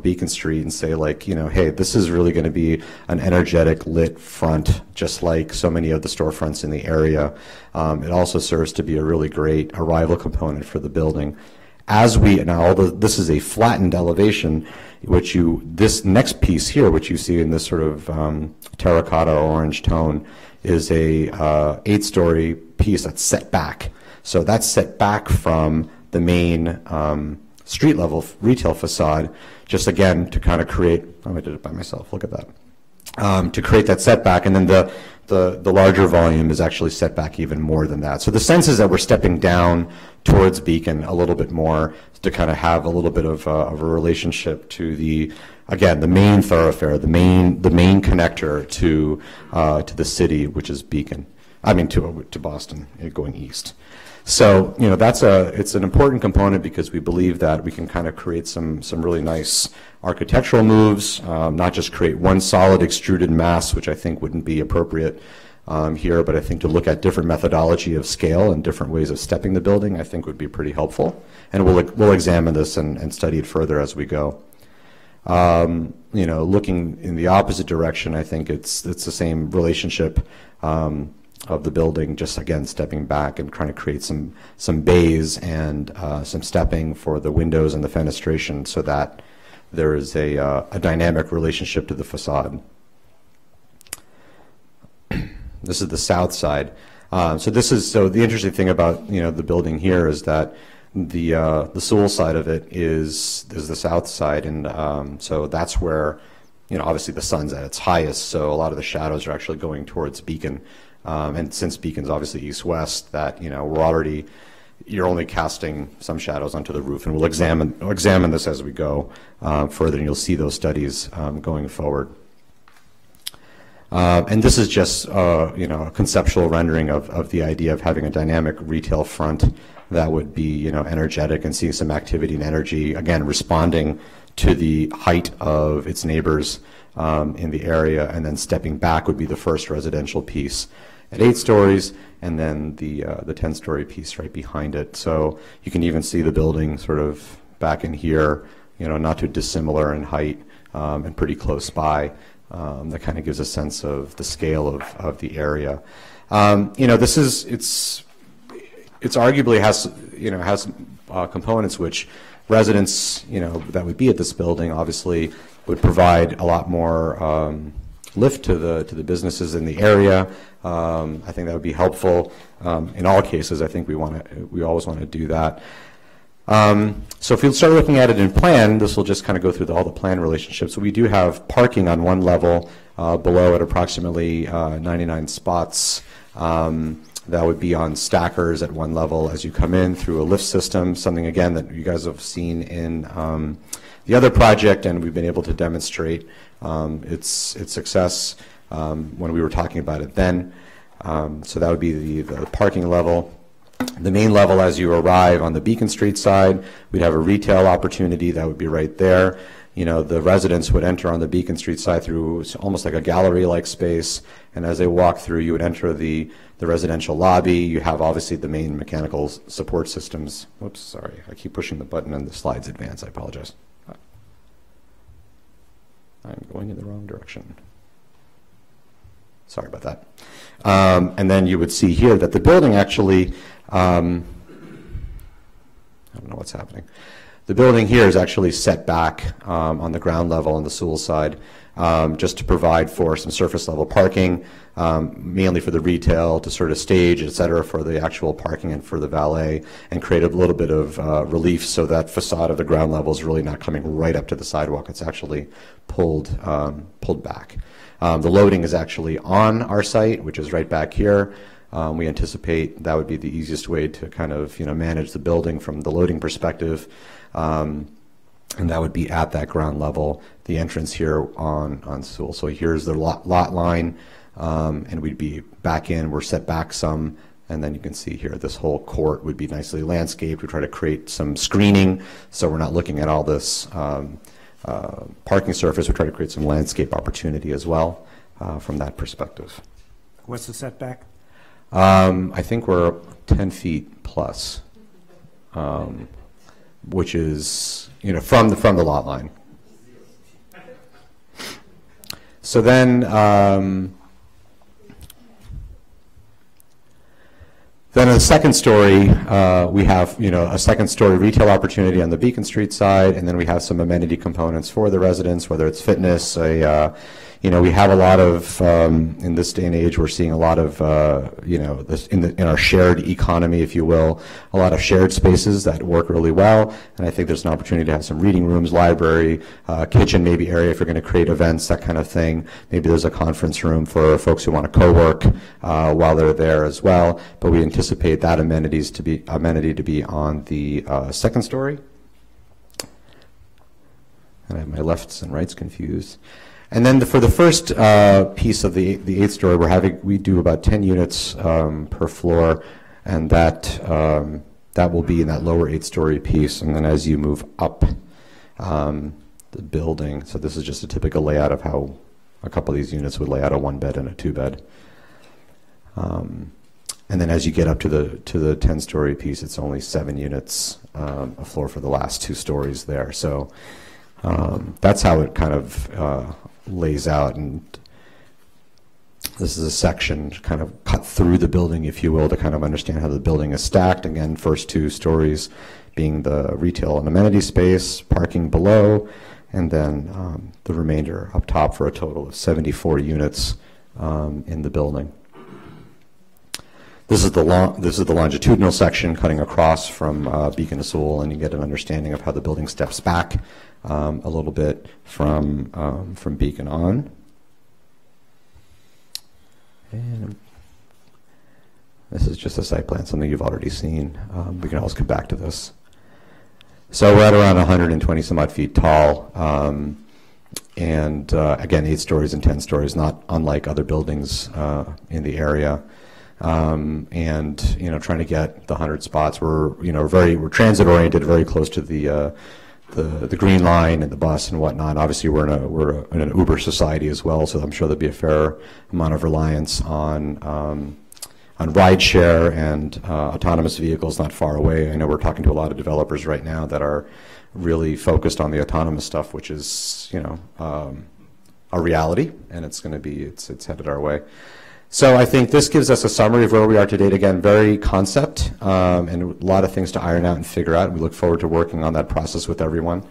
Beacon Street and say, like, you know, hey, this is really going to be an energetic lit front, just like so many of the storefronts in the area. It also serves to be a really great arrival component for the building. Although this is a flattened elevation, this next piece here, which you see in this sort of terracotta orange tone, is a 8-story piece that's set back. So that's set back from the main street level retail facade, just again to kind of create, I did it by myself, look at that, to create that setback. And then the larger volume is actually set back even more than that. So the sense is that we're stepping down towards Beacon a little bit more to kind of have a little bit of a relationship to the main thoroughfare, the main connector to the city, which is Beacon. I mean to Boston, going east. So, you know, it's an important component because we believe that we can kind of create some really nice architectural moves, not just create one solid extruded mass, which I think wouldn't be appropriate here, but I think to look at different methodology of scale and different ways of stepping the building, I think would be pretty helpful. And we'll examine this and study it further as we go. You know, looking in the opposite direction, I think it's the same relationship of the building, just again stepping back and trying to create some bays and some stepping for the windows and the fenestration so that there is a dynamic relationship to the facade. This is the south side. So the interesting thing about, you know, the building here is that the Sewell side of it is the south side, and so that's where, you know, obviously the sun's at its highest, so a lot of the shadows are actually going towards Beacon. And since Beacon's obviously east-west, that, you know, you're only casting some shadows onto the roof, and we'll examine this as we go further, and you'll see those studies going forward. And this is just, you know, a conceptual rendering of the idea of having a dynamic retail front that would be, you know, energetic and seeing some activity and energy, again, responding to the height of its neighbors in the area, and then stepping back would be the first residential piece at 8 stories, and then the 10-story piece right behind it. So you can even see the building sort of back in here, you know, not too dissimilar in height and pretty close by. That kind of gives a sense of the scale of the area. You know, it's arguably has components which residents, you know, that would be at this building obviously would provide a lot more lift to the businesses in the area. I think that would be helpful in all cases. I think we always want to do that. So if you start looking at it in plan, this will just kind of go through all the plan relationships. So we do have parking on one level below at approximately 99 spots. That would be on stackers at one level as you come in through a lift system, something again that you guys have seen in the other project, and we've been able to demonstrate its success when we were talking about it then. So that would be the parking level. The main level, as you arrive on the Beacon Street side, we'd have a retail opportunity that would be right there. You know, the residents would enter on the Beacon Street side through almost like a gallery-like space, and as they walk through, you would enter the residential lobby. You have obviously the main mechanical support systems. Whoops, sorry, I keep pushing the button and the slides advance. I apologize. I'm going in the wrong direction. Sorry about that. And then you would see here that the building actually, I don't know what's happening. The building here is actually set back on the ground level on the Sewell side, just to provide for some surface level parking, mainly for the retail, to sort of stage, et cetera, for the actual parking and for the valet, and create a little bit of relief so that facade of the ground level is really not coming right up to the sidewalk. It's actually pulled back. The loading is actually on our site, which is right back here. We anticipate that would be the easiest way to kind of, you know, manage the building from the loading perspective. And that would be at that ground level, the entrance here on Sewell. So here's the lot line, and we'd be back in. We're set back some, and then you can see here this whole court would be nicely landscaped. We try to create some screening so we're not looking at all this parking surface. We try to create some landscape opportunity as well from that perspective. What's the setback? I think we're 10 feet plus, which is, from the lot line. So then, then in the second story, we have, a second story retail opportunity on the Beacon Street side, and then we have some amenity components for the residents, whether it's fitness, we have a lot of, in this day and age, we're seeing a lot of, this in our shared economy, if you will, a lot of shared spaces that work really well. And I think there's an opportunity to have some reading rooms, library, kitchen maybe area if you're going to create events, that kind of thing. Maybe there's a conference room for folks who want to co-work while they're there as well. But we anticipate that amenity to be on the second story. And I have my lefts and rights confused. And then for the first piece of the 8th story, we do about 10 units per floor, and that will be in that lower 8-story piece. And then as you move up the building, so this is just a typical layout of how a couple of these units would lay out, a 1-bed and a 2-bed. And then as you get up to the 10-story piece, it's only 7 units a floor for the last 2 stories there. So that's how it kind of lays out, and this is a section kind of cut through the building, if you will, to kind of understand how the building is stacked. Again, first 2 stories being the retail and amenity space, parking below, and then the remainder up top for a total of 74 units in the building. This is the longitudinal section cutting across from Beacon to Sewell, and you get an understanding of how the building steps back a little bit from Beacon on. And this is just a site plan, something you've already seen. We can always come back to this. So we're at around 120 some odd feet tall, and again, 8 stories and 10 stories, not unlike other buildings in the area. And trying to get the 100 spots. We're we're transit oriented, very close to the Green Line and the bus and whatnot. Obviously, we're in an Uber society as well, so I'm sure there'll be a fair amount of reliance on rideshare and autonomous vehicles not far away. I know we're talking to a lot of developers right now that are really focused on the autonomous stuff, which is a reality, and it's going to be it's headed our way. So I think this gives us a summary of where we are to date. Again, very concept and a lot of things to iron out and figure out. We look forward to working on that process with everyone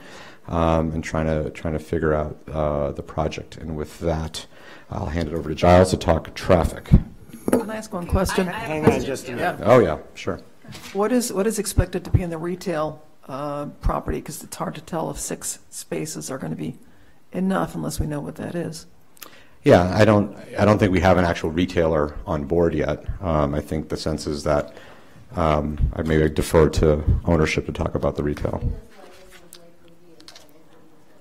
and trying to figure out the project. And with that, I'll hand it over to Giles to talk traffic. Can I ask one question? Hang on just a minute. Oh yeah, sure. What is expected to be in the retail property? Because it's hard to tell if 6 spaces are going to be enough unless we know what that is. Yeah, I don't think we have an actual retailer on board yet. I think the sense is that I maybe defer to ownership to talk about the retail.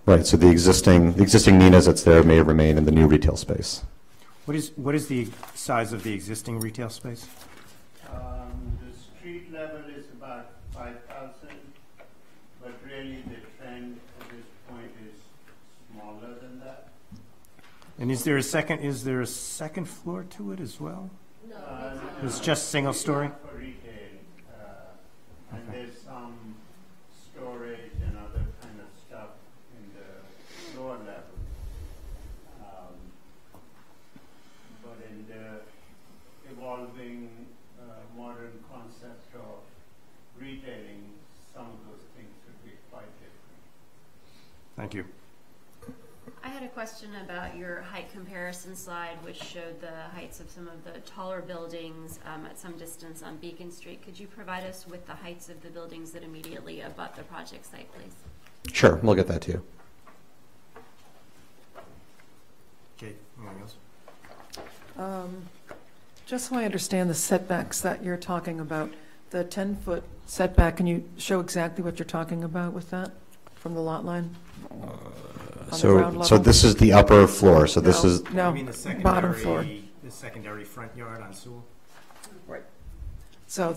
Right. So the existing Nina's that's there may remain in the new retail space. What is the size of the existing retail space? The street level is about 5,000, but really the trend at this point is smaller than that. And is there a second floor to it as well? No. It's just single story? For retail, and there's some storage and other kind of stuff in the lower level. But in the evolving modern concept of retailing, some of those things would be quite different. Thank you. I had a question about your height comparison slide, which showed the heights of some of the taller buildings at some distance on Beacon Street. Could you provide us with the heights of the buildings that immediately abut the project site, please? Sure, we'll get that to you. Okay, anything else? Just so I understand the setbacks that you're talking about, the 10-foot setback, can you show exactly what you're talking about with that from the lot line? So this is the upper floor. So this is no, I mean the bottom floor. The secondary front yard on Sewell? Right. So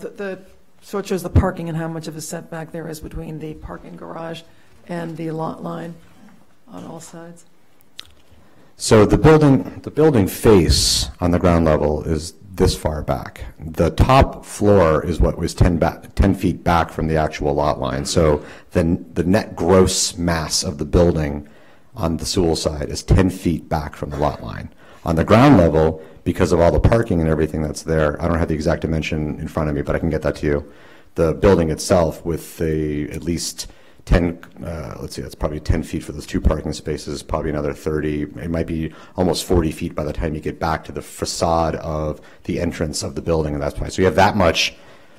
so it shows the parking and how much of a setback there is between the parking garage and the lot line. on all sides? So the building face on the ground level is this far back. The top floor is what was 10 feet back from the actual lot line. So then the net gross mass of the building on the Sewell side is 10 feet back from the lot line. On the ground level, because of all the parking and everything that's there, I don't have the exact dimension in front of me, but I can get that to you. The building itself with at least 10, let's see, that's probably 10 feet for those 2 parking spaces, probably another 30, it might be almost 40 feet by the time you get back to the facade of the entrance of the building, and that's why. So you have that much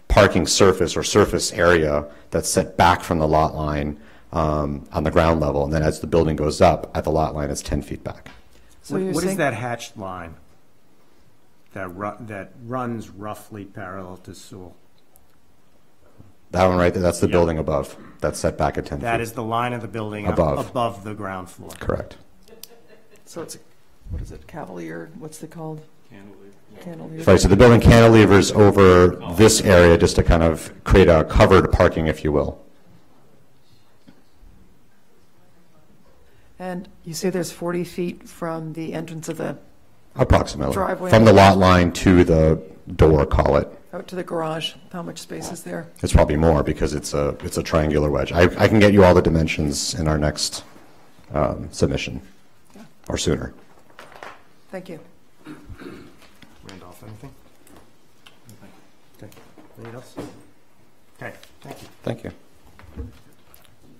parking surface or surface area that's set back from the lot line on the ground level, and then as the building goes up at the lot line, it's 10 feet back. So What is that hatched line that runs roughly parallel to Sewell? That one right there, that's the building above. That's set back at 10 feet. That is the line of the building above the ground floor. Correct. So it's, what is it, Cavalier, what's it called? Cantilever. Right, so the building cantilevers over this area just to kind of create a covered parking, if you will. And you say there's 40 feet from the entrance of the, Approximately. Driveway. From the lot line to the door, call it. out to the garage, how much space is there? It's probably more because it's a triangular wedge. I can get you all the dimensions in our next submission, or sooner. Thank you. Randolph, anything? Okay. Anything else? Okay, thank you. Thank you.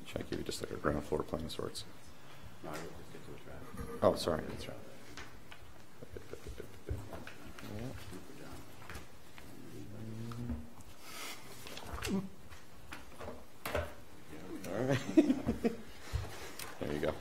Should I give you just like a ground floor plan of sorts? Oh, sorry. That's right. All right. There you go.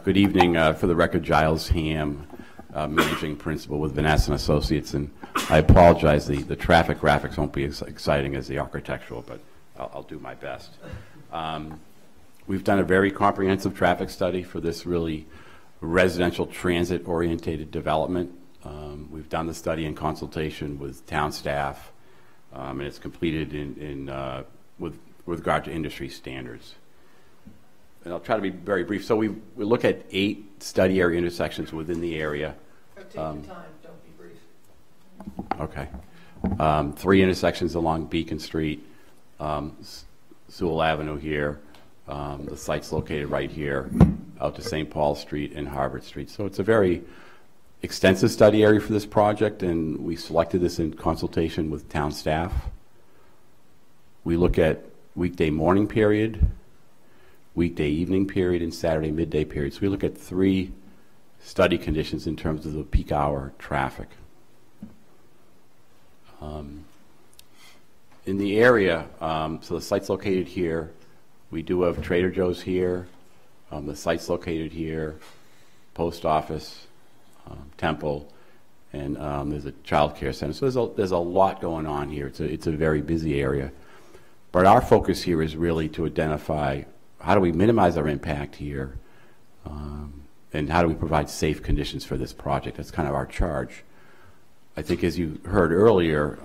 Good evening. For the record, Giles Ham, managing principal with Vanessa and Associates, and I apologize. The traffic graphics won't be as exciting as the architectural, but I'll do my best. We've done a very comprehensive traffic study for this really residential transit-oriented development. We've done the study in consultation with town staff, and it's completed with regard to industry standards. And I'll try to be very brief. So we look at 8 study area intersections within the area. Take your time, don't be brief. Okay. 3 intersections along Beacon Street, Sewell Avenue here. The site's located right here, out to St. Paul Street and Harvard Street. So it's a very extensive study area for this project, and we selected this in consultation with town staff. We look at weekday morning period, weekday evening period, and Saturday midday period. So we look at 3 study conditions in terms of the peak hour traffic. In the area, so the site's located here. We do have Trader Joe's here. The site's located here, post office, temple, and there's a child care center. So there's a lot going on here. It's a very busy area. But our focus here is really to identify how do we minimize our impact here, and how do we provide safe conditions for this project. That's kind of our charge. I think as you heard earlier,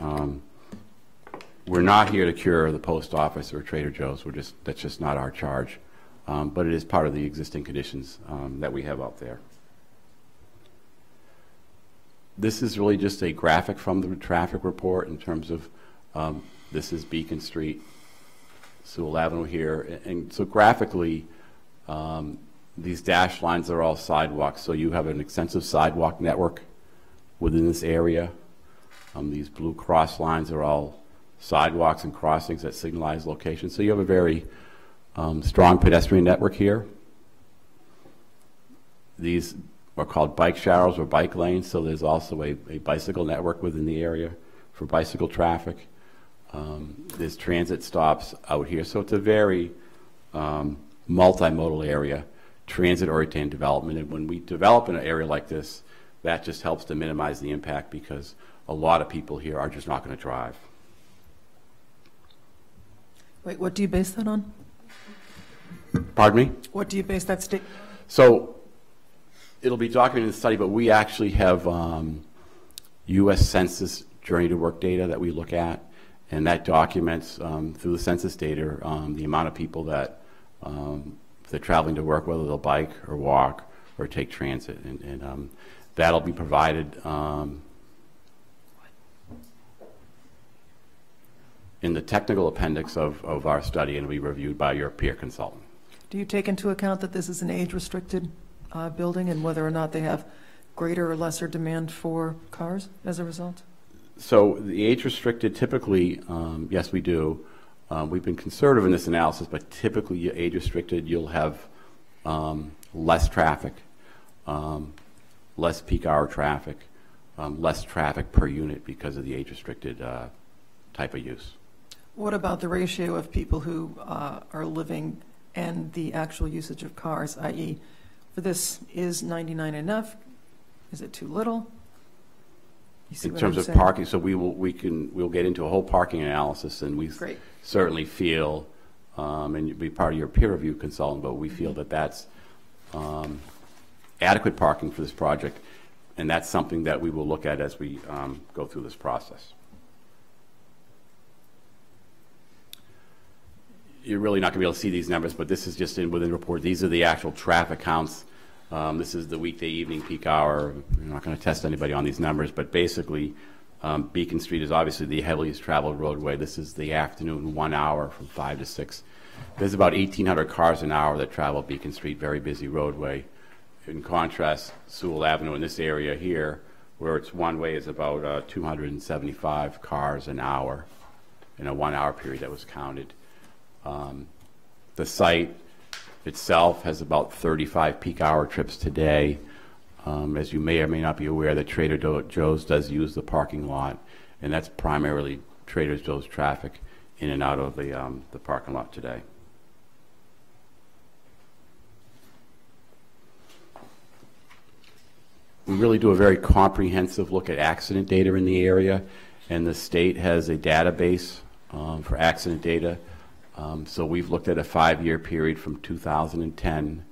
we're not here to cure the post office or Trader Joe's. That's just not our charge. But it is part of the existing conditions that we have out there. This is really just a graphic from the traffic report in terms of this is Beacon Street, Sewell Avenue here. And so graphically, these dashed lines are all sidewalks. So you have an extensive sidewalk network within this area. These blue cross lines are all sidewalks and crossings that signalize locations. So you have a very strong pedestrian network here. These are called bike showers or bike lanes, so there's also a bicycle network within the area for bicycle traffic. There's transit stops out here, so it's a very multimodal area, transit-oriented development. And when we develop in an area like this, that just helps to minimize the impact because a lot of people here are just not going to drive. Wait, what do you base that on? Pardon me? What do you base that statement on? So it'll be documented in the study, but we actually have U.S. Census Journey to Work data that we look at, And that documents through the census data the amount of people that if they're traveling to work, whether they'll bike or walk or take transit. And that'll be provided in the technical appendix of our study and will be reviewed by your peer consultant. Do you take into account that this is an age-restricted building and whether or not they have greater or lesser demand for cars as a result? So the age-restricted, typically, yes, we do. We've been conservative in this analysis, but typically age-restricted, you'll have less traffic, less peak hour traffic, less traffic per unit because of the age-restricted type of use. What about the ratio of people who are living and the actual usage of cars, i.e., for this, is 99 enough? Is it too little? In terms of parking, so we'll get into a whole parking analysis, and we certainly feel, and you'll be part of your peer review consultant, but we feel that that's adequate parking for this project, and that's something that we will look at as we go through this process. You're really not going to be able to see these numbers, but this is just within the report. These are the actual traffic counts. This is the weekday evening peak hour. We're not going to test anybody on these numbers, but basically Beacon Street is obviously the heaviest traveled roadway. This is the afternoon 1 hour from 5 to 6. There's about 1,800 cars an hour that travel Beacon Street, very busy roadway. In contrast, Sewell Avenue in this area here, where it's one way, is about 275 cars an hour in a 1 hour period that was counted. The site itself has about 35 peak hour trips today. As you may or may not be aware, that Trader Joe's does use the parking lot, and that's primarily Trader Joe's traffic in and out of the parking lot today. We really do a very comprehensive look at accident data in the area, and the state has a database for accident data. So we've looked at a 5-year period from 2010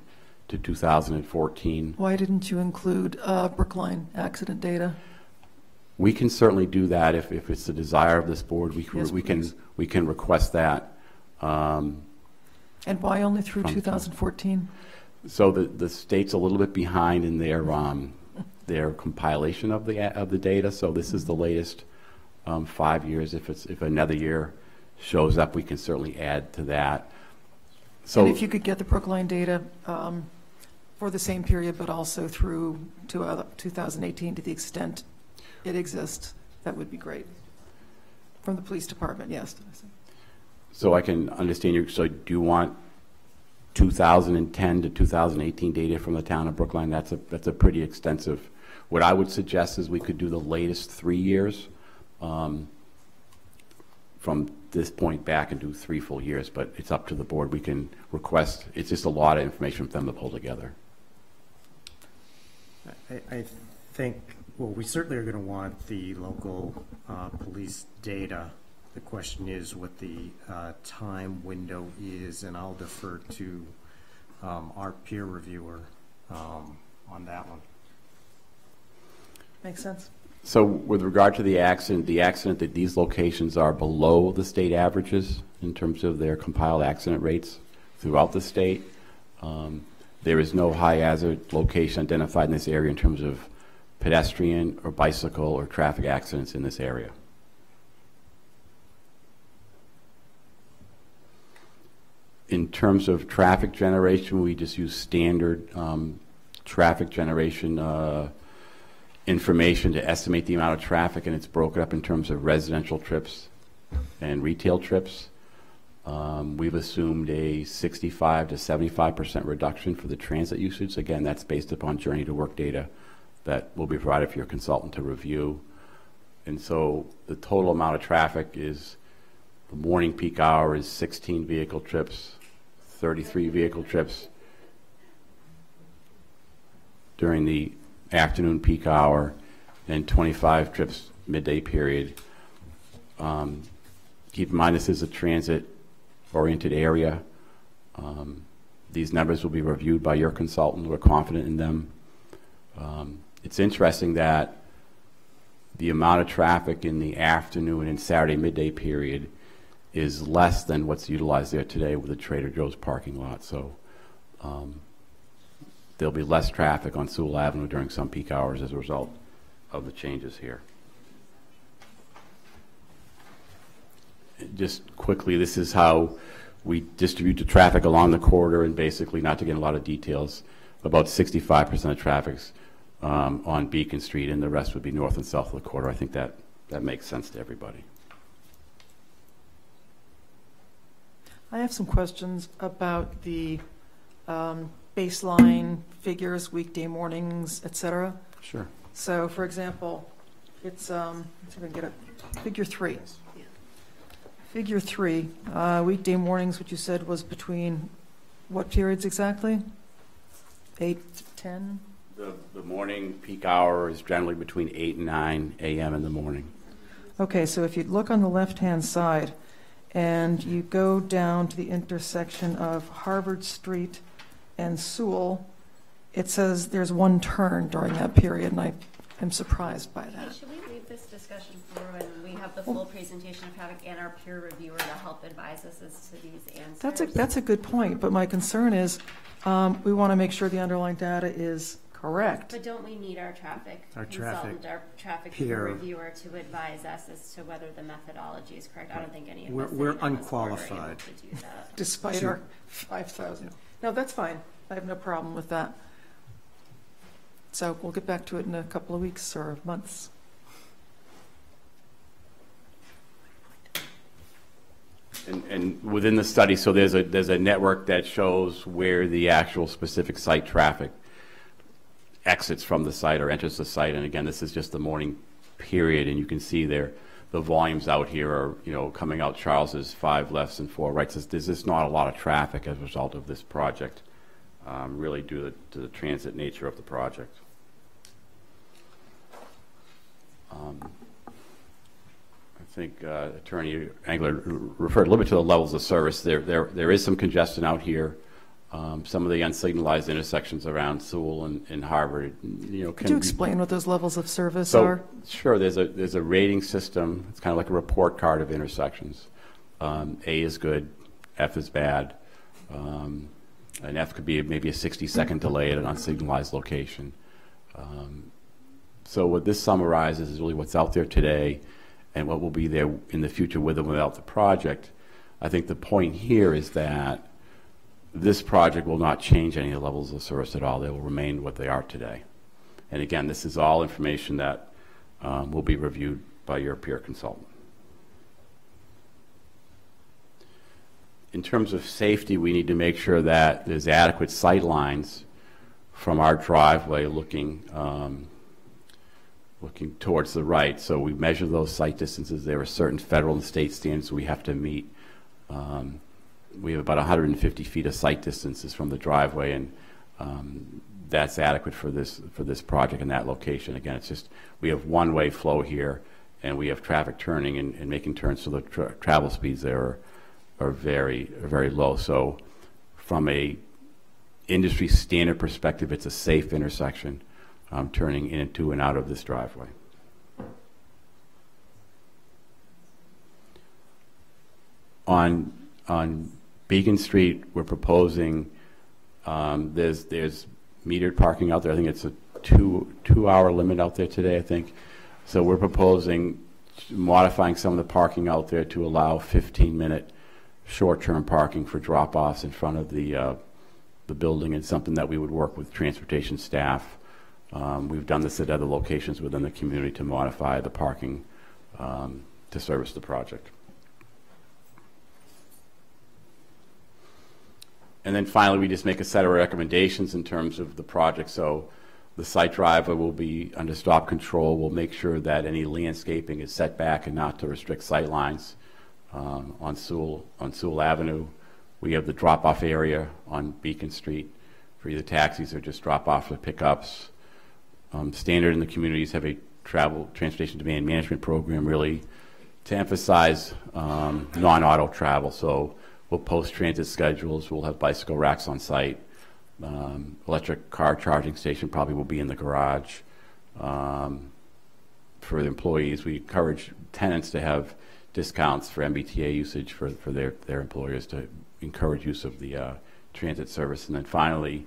to 2014. Why didn't you include Brookline accident data? We can certainly do that if it's the desire of this board. We can request that. And why only through 2014? So the state's a little bit behind in their compilation of the data. So this is the latest 5 years. If another year shows up, we can certainly add to that. So, and if you could get the Brookline data for the same period, but also through to 2018 to the extent it exists, that would be great. From the police department, yes. So I can understand you. So do you want 2010 to 2018 data from the town of Brookline? That's a pretty extensive. What I would suggest is we could do the latest 3 years. From this point back and do 3 full years, but it's up to the board. We can request, it's just a lot of information for them to pull together. I think, well, we certainly are going to want the local police data. The question is what the time window is, and I'll defer to our peer reviewer on that one. Makes sense. So with regard to the accident that these locations are below the state averages in terms of their compiled accident rates throughout the state. There is no high hazard location identified in this area in terms of pedestrian or bicycle or traffic accidents in this area. In terms of traffic generation, we just use standard traffic generation information to estimate the amount of traffic, and it's broken up in terms of residential trips and retail trips. We've assumed a 65 to 75% reduction for the transit usage. Again, that's based upon journey to work data that will be provided for your consultant to review. And so the total amount of traffic is, the morning peak hour is 16 vehicle trips, 33 vehicle trips during the afternoon peak hour, and 25 trips midday period. Keep in mind this is a transit-oriented area. These numbers will be reviewed by your consultant. We're confident in them. It's interesting that the amount of traffic in the afternoon and Saturday midday period is less than what's utilized there today with the Trader Joe's parking lot. So there'll be less traffic on Sewell Avenue during some peak hours as a result of the changes here. Just quickly, this is how we distribute the traffic along the corridor, and basically, not to get in a lot of details, about 65% of traffic's on Beacon Street, and the rest would be north and south of the corridor. I think that makes sense to everybody. I have some questions about the baseline figures, weekday mornings, et cetera. Sure. So, for example, it's, let's see if I can get it, figure 3. Figure 3, weekday mornings, what you said was between what periods exactly? 8 to 10? The morning peak hour is generally between 8 and 9 a.m. in the morning. Okay, so if you look on the left-hand side and you go down to the intersection of Harvard Street and Sewell, it says there's one turn during that period, and I am surprised by that. Hey, should we leave this discussion for when we have the full presentation of traffic and our peer reviewer to help advise us as to these answers? That's a good point, but my concern is we want to make sure the underlying data is correct. But don't we need our traffic consultant, our traffic peer reviewer to advise us as to whether the methodology is correct? I don't think any of us We're unqualified are able to do that. Despite our 5,000. No, that's fine. I have no problem with that. So we'll get back to it in a couple of weeks or months. And within the study, so there's a network that shows where the actual specific site traffic exits from the site or enters the site. And again, this is just the morning period, and you can see there the volumes out here are, coming out Charles's 5 lefts and 4 rights. There's just not a lot of traffic as a result of this project, really due to the transit nature of the project. I think Attorney Engler referred a little bit to the levels of service. There is some congestion out here. Some of the unsignalized intersections around Sewell and Harvard, Could you explain what those levels of service are? Sure. There's a rating system. It's kind of like a report card of intersections. A is good, F is bad. An F could be maybe a 60-second delay at an unsignalized location. So what this summarizes is really what's out there today and what will be there in the future with or without the project. I think the point here is that this project will not change any of the levels of service at all. They will remain what they are today. And again, this is all information that will be reviewed by your peer consultant. In terms of safety, we need to make sure that there's adequate sight lines from our driveway looking towards the right. So we measure those sight distances. There are certain federal and state standards we have to meet. We have about 150 feet of sight distances from the driveway, and that's adequate for this project in that location. Again, it's just we have one-way flow here, and we have traffic turning and making turns, so the travel speeds there are very, very low. So from a industry standard perspective, it's a safe intersection, turning into and out of this driveway. On Beacon Street, we're proposing there's metered parking out there. I think it's a two-hour limit out there today, I think. So we're proposing modifying some of the parking out there to allow 15-minute short-term parking for drop-offs in front of the building, and something that we would work with transportation staff. We've done this at other locations within the community to modify the parking to service the project. And then finally, we just make a set of recommendations in terms of the project. So the site driver will be under stop control. We'll make sure that any landscaping is set back and not to restrict sight lines on Sewell Avenue. We have the drop-off area on Beacon Street for either taxis or just drop-off or pickups. Standard in the communities have a transportation demand management program, really to emphasize non-auto travel. So we'll post transit schedules. We'll have bicycle racks on site. Electric car charging station probably will be in the garage. for the employees. We encourage tenants to have discounts for MBTA usage for their employers to encourage use of the transit service. And then finally,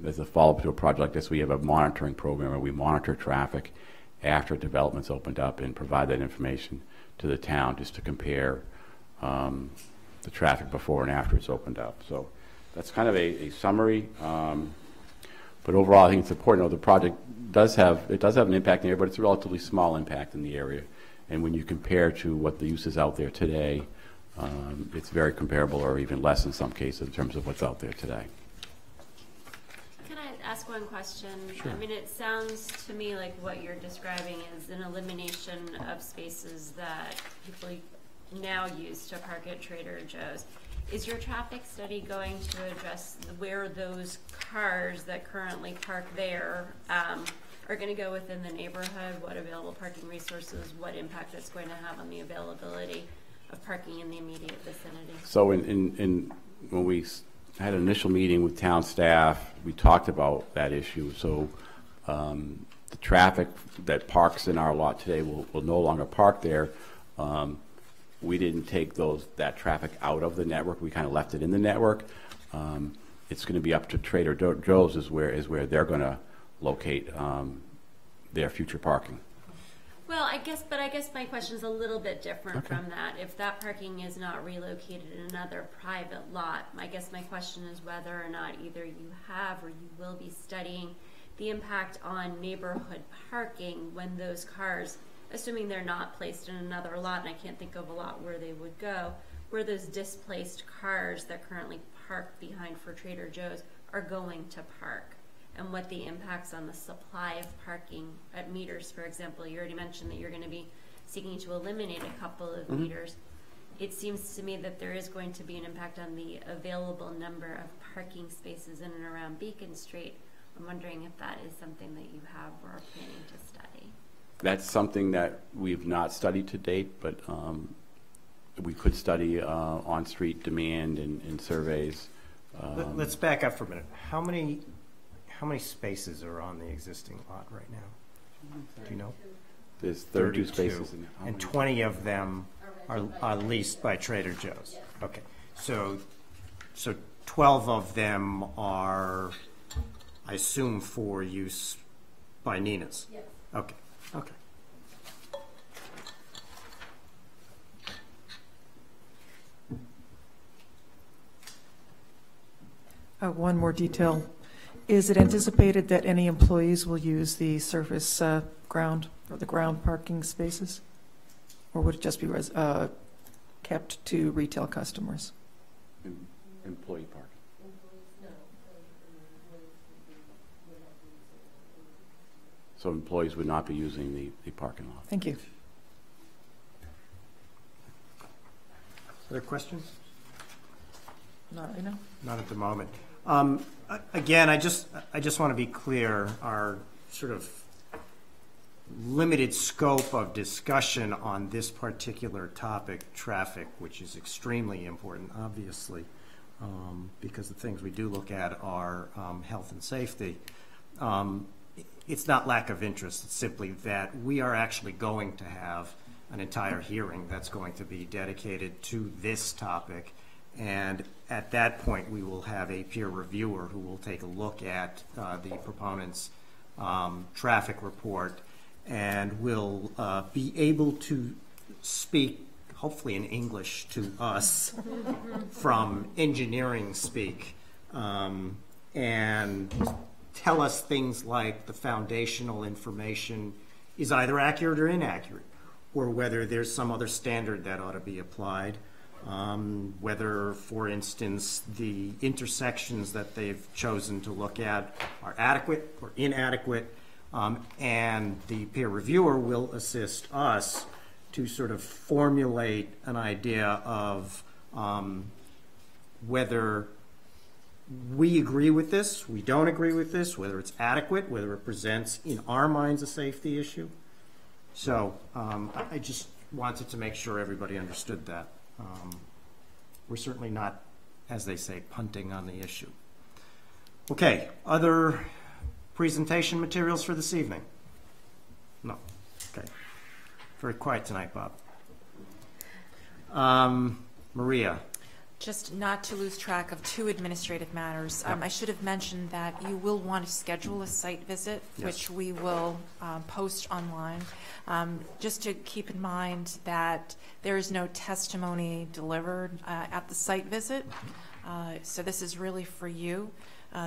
as a follow-up to a project like this, we have a monitoring program where we monitor traffic after development's opened up and provide that information to the town just to compare the traffic before and after it's opened up. So that's kind of a summary. But overall, I think it's important. The project does have an impact in the area, but it's a relatively small impact in the area. And when you compare to what the use is out there today, it's very comparable, or even less in some cases, in terms of what's out there today. Can I ask one question? Sure. I mean, it sounds to me like what you're describing is an elimination of spaces that people now use to park at Trader Joe's. Is your traffic study going to address where those cars that currently park there are going to go within the neighborhood, what available parking resources, what impact that's going to have on the availability of parking in the immediate vicinity? So when we had an initial meeting with town staff, we talked about that issue. So the traffic that parks in our lot today will no longer park there. We didn't take that traffic out of the network. We kind of left it in the network. It's going to be up to Trader Joe's is where they're going to locate their future parking. Well, I guess my question is a little bit different from that. If that parking is not relocated in another private lot, I guess my question is whether or not either you have or you will be studying the impact on neighborhood parking when those cars, assuming they're not placed in another lot, and I can't think of a lot where they would go, where those displaced cars that currently park behind for Trader Joe's are going to park, and what the impacts on the supply of parking at meters, for example. You already mentioned that you're going to be seeking to eliminate a couple of meters. It seems to me that there is going to be an impact on the available number of parking spaces in and around Beacon Street. I'm wondering if that is something that you have or are planning to study. That's something that we've not studied to date, but we could study on-street demand and surveys. Let's back up for a minute. How many spaces are on the existing lot right now? Do you know? There's 32 spaces. And 20 of them are leased by Trader Joe's. Okay, so 12 of them are, I assume, for use by Nina's. Yes. Okay. Okay. One more detail. Is it anticipated that any employees will use the surface ground or the ground parking spaces? Or would it just be kept to retail customers? Employee parking. So employees would not be using the parking lot. Thank you. Other questions? Not right now. Not at the moment. Again, I just want to be clear, our sort of limited scope of discussion on this particular topic, traffic, which is extremely important, obviously, because the things we do look at are health and safety. It's not lack of interest. It's simply that we are actually going to have an entire hearing that's going to be dedicated to this topic. And at that point, we will have a peer reviewer who will take a look at the proponent's traffic report and will be able to speak, hopefully in English, to us from engineering speak and tell us things like the foundational information is either accurate or inaccurate, or whether there's some other standard that ought to be applied. Whether, for instance, the intersections that they've chosen to look at are adequate or inadequate, and the peer reviewer will assist us to sort of formulate an idea of whether we agree with this, we don't agree with this, whether it's adequate, whether it presents, in our minds, a safety issue. So I just wanted to make sure everybody understood that. We're certainly not, as they say, punting on the issue. Okay, other presentation materials for this evening? No. Very quiet tonight, Bob. Maria. Just not to lose track of two administrative matters. Yep. I should have mentioned that you will want to schedule a site visit, Yes. which we will post online. Just to keep in mind that there is no testimony delivered at the site visit. So this is really for you.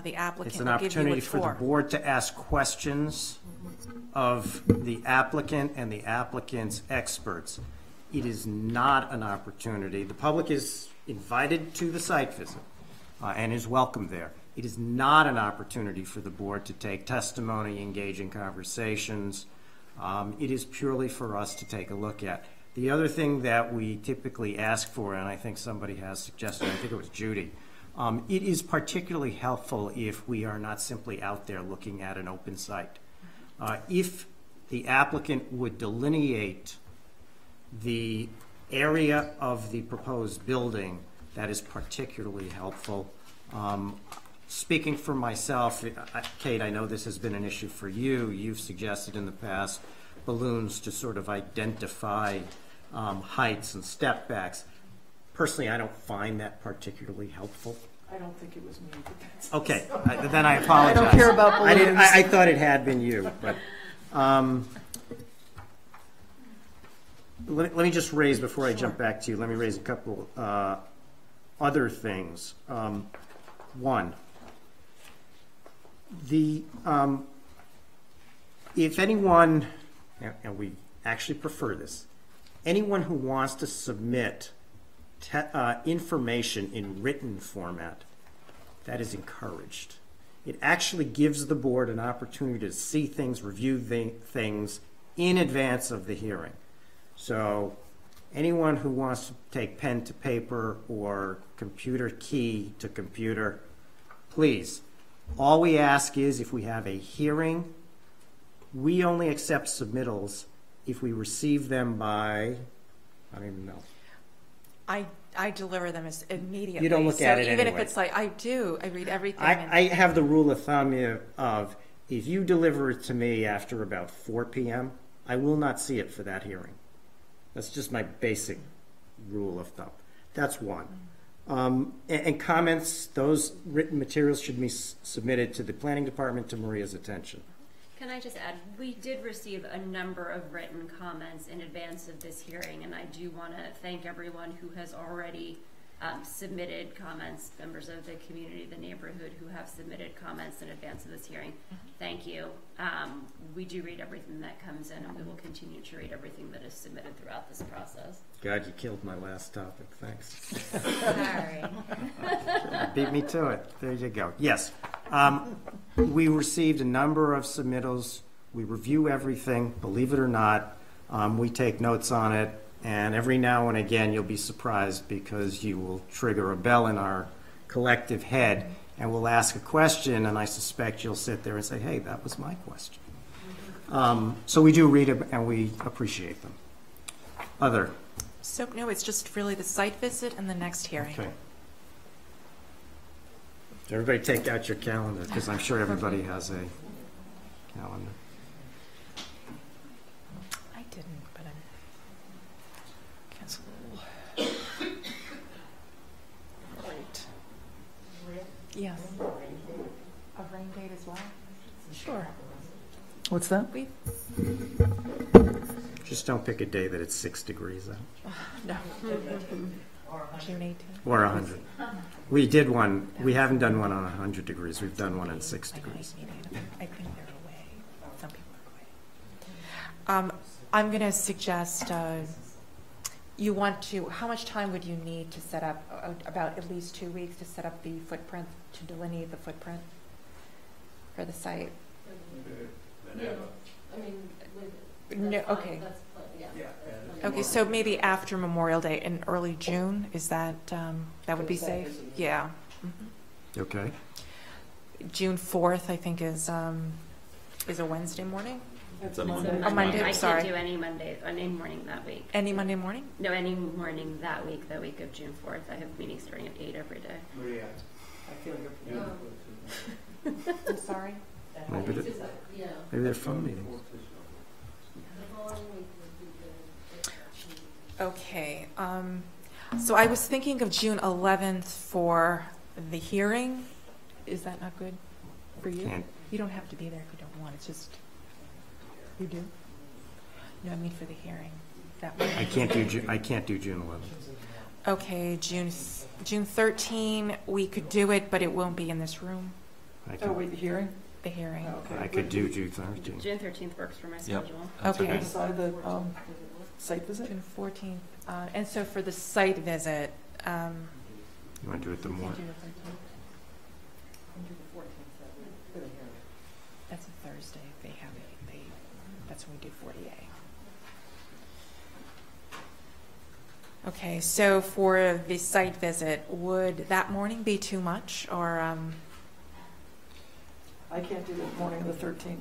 The applicant It's an will give you opportunity a for the tour. board to ask questions of the applicant and the applicant's experts. It is not an opportunity. The public is invited to the site visit and is welcome there. It is not an opportunity for the board to take testimony, engage in conversations. It is purely for us to take a look at. The other thing that we typically ask for, and I think somebody has suggested, I think it was Judy, it is particularly helpful if we are not simply out there looking at an open site. If the applicant would delineate the area of the proposed building, that is particularly helpful. Speaking for myself, Kate, I know this has been an issue for you. You've suggested in the past balloons to sort of identify heights and step backs. Personally, I don't find that particularly helpful. I don't think it was me. But that's Okay, then I apologize. I don't care about balloons. I thought it had been you, but let me just raise, before I jump back to you, let me raise a couple other things. One, if anyone, and we actually prefer this, anyone who wants to submit information in written format, that is encouraged. It actually gives the board an opportunity to see things, review things in advance of the hearing. So anyone who wants to take pen to paper or computer key to computer, please. All we ask is if we have a hearing, we only accept submittals if we receive them by, I don't even know. I deliver them as immediately. You don't look at it So even anyway. if it's like, I do, I read everything. I have the rule of thumb of if you deliver it to me after about 4 p.m., I will not see it for that hearing. That's just my basic rule of thumb. That's one. And comments, those written materials should be submitted to the planning department to Maria's attention. Can I just add, we did receive a number of written comments in advance of this hearing, and I do want to thank everyone who has already submitted comments, members of the community, the neighborhood who have submitted comments in advance of this hearing. Thank you. We do read everything that comes in, and we will continue to read everything that is submitted throughout this process. God, you killed my last topic. Thanks. Sorry. Beat me to it. There you go. Yes. We received a number of submittals. We review everything, believe it or not. We take notes on it. And every now and again, you'll be surprised because you will trigger a bell in our collective head and we'll ask a question. And I suspect you'll sit there and say, hey, that was my question. So we do read it and we appreciate them. Other? So, no, it's just really the site visit and the next hearing. Okay. So everybody take out your calendar because I'm sure everybody has a calendar. I didn't, but I'm cancel. Right. Yes. A rain date as well? Sure. What's that? We, Just don't pick a day that it's 6 degrees out. no. June 18th. Or 100. We did one. We haven't done one on 100 degrees. We've done one on 6 degrees. I think they're away. Some people are away. I'm going to suggest you want to, how much time would you need to set up, about at least 2 weeks to set up the footprint, to delineate the footprint for the site? No, okay. Okay, so maybe after Memorial Day in early June, is that, that would be safe? Yeah. Okay. June 4th, I think, is a Wednesday morning? It's a So Monday. Monday, I sorry. can't do any Monday, any morning that week. Any Monday morning? No, any morning that week, the week of June 4th. I have meetings starting at 8 every day. Maria, I feel your I'm sorry? Maybe they're phone meetings. Okay, so I was thinking of June 11th for the hearing. Is that not good for you? Can't. You don't have to be there if you don't want, it's just, you do? No, I mean for the hearing. That one. I can't do June 11th. Okay, June 13, we could do it, but it won't be in this room, I Oh, wait, the hearing? the hearing. Okay. I could do June 13th. June 13th works for my schedule. Okay. Decide the site visit? June 14th, and so for the site visit, You want to do it the morning? That's a Thursday, they have it, that's when we do 40A. Okay, so for the site visit, would that morning be too much, or, I can't do the morning of the 13th,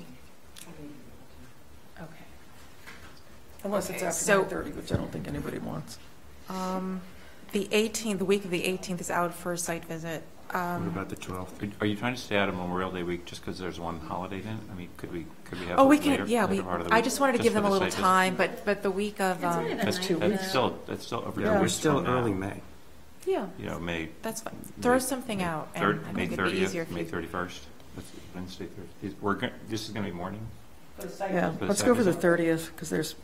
okay. unless it's Okay, after so- 9:30, which I don't think anybody wants. The 18th, the week of the 18th is out for a site visit. What about the 12th? Are you trying to stay out of Memorial Day week just because there's one holiday in it? I mean, could we have? Oh, we it can, later- yeah, later part of the I week, just wanted to give for them a the little site visit? time, but the week of, It's only the That's ninth, two though. weeks. That's still over Yeah. two We're weeks still from now. early May. yeah, You know, May that's fine. Throw something out, and I third, think May it'd be easier 30th, if May you. 31st. That's Wednesday, Thursday. This is going to be morning? Yeah, For the let's site go for the visit? 30th, because there's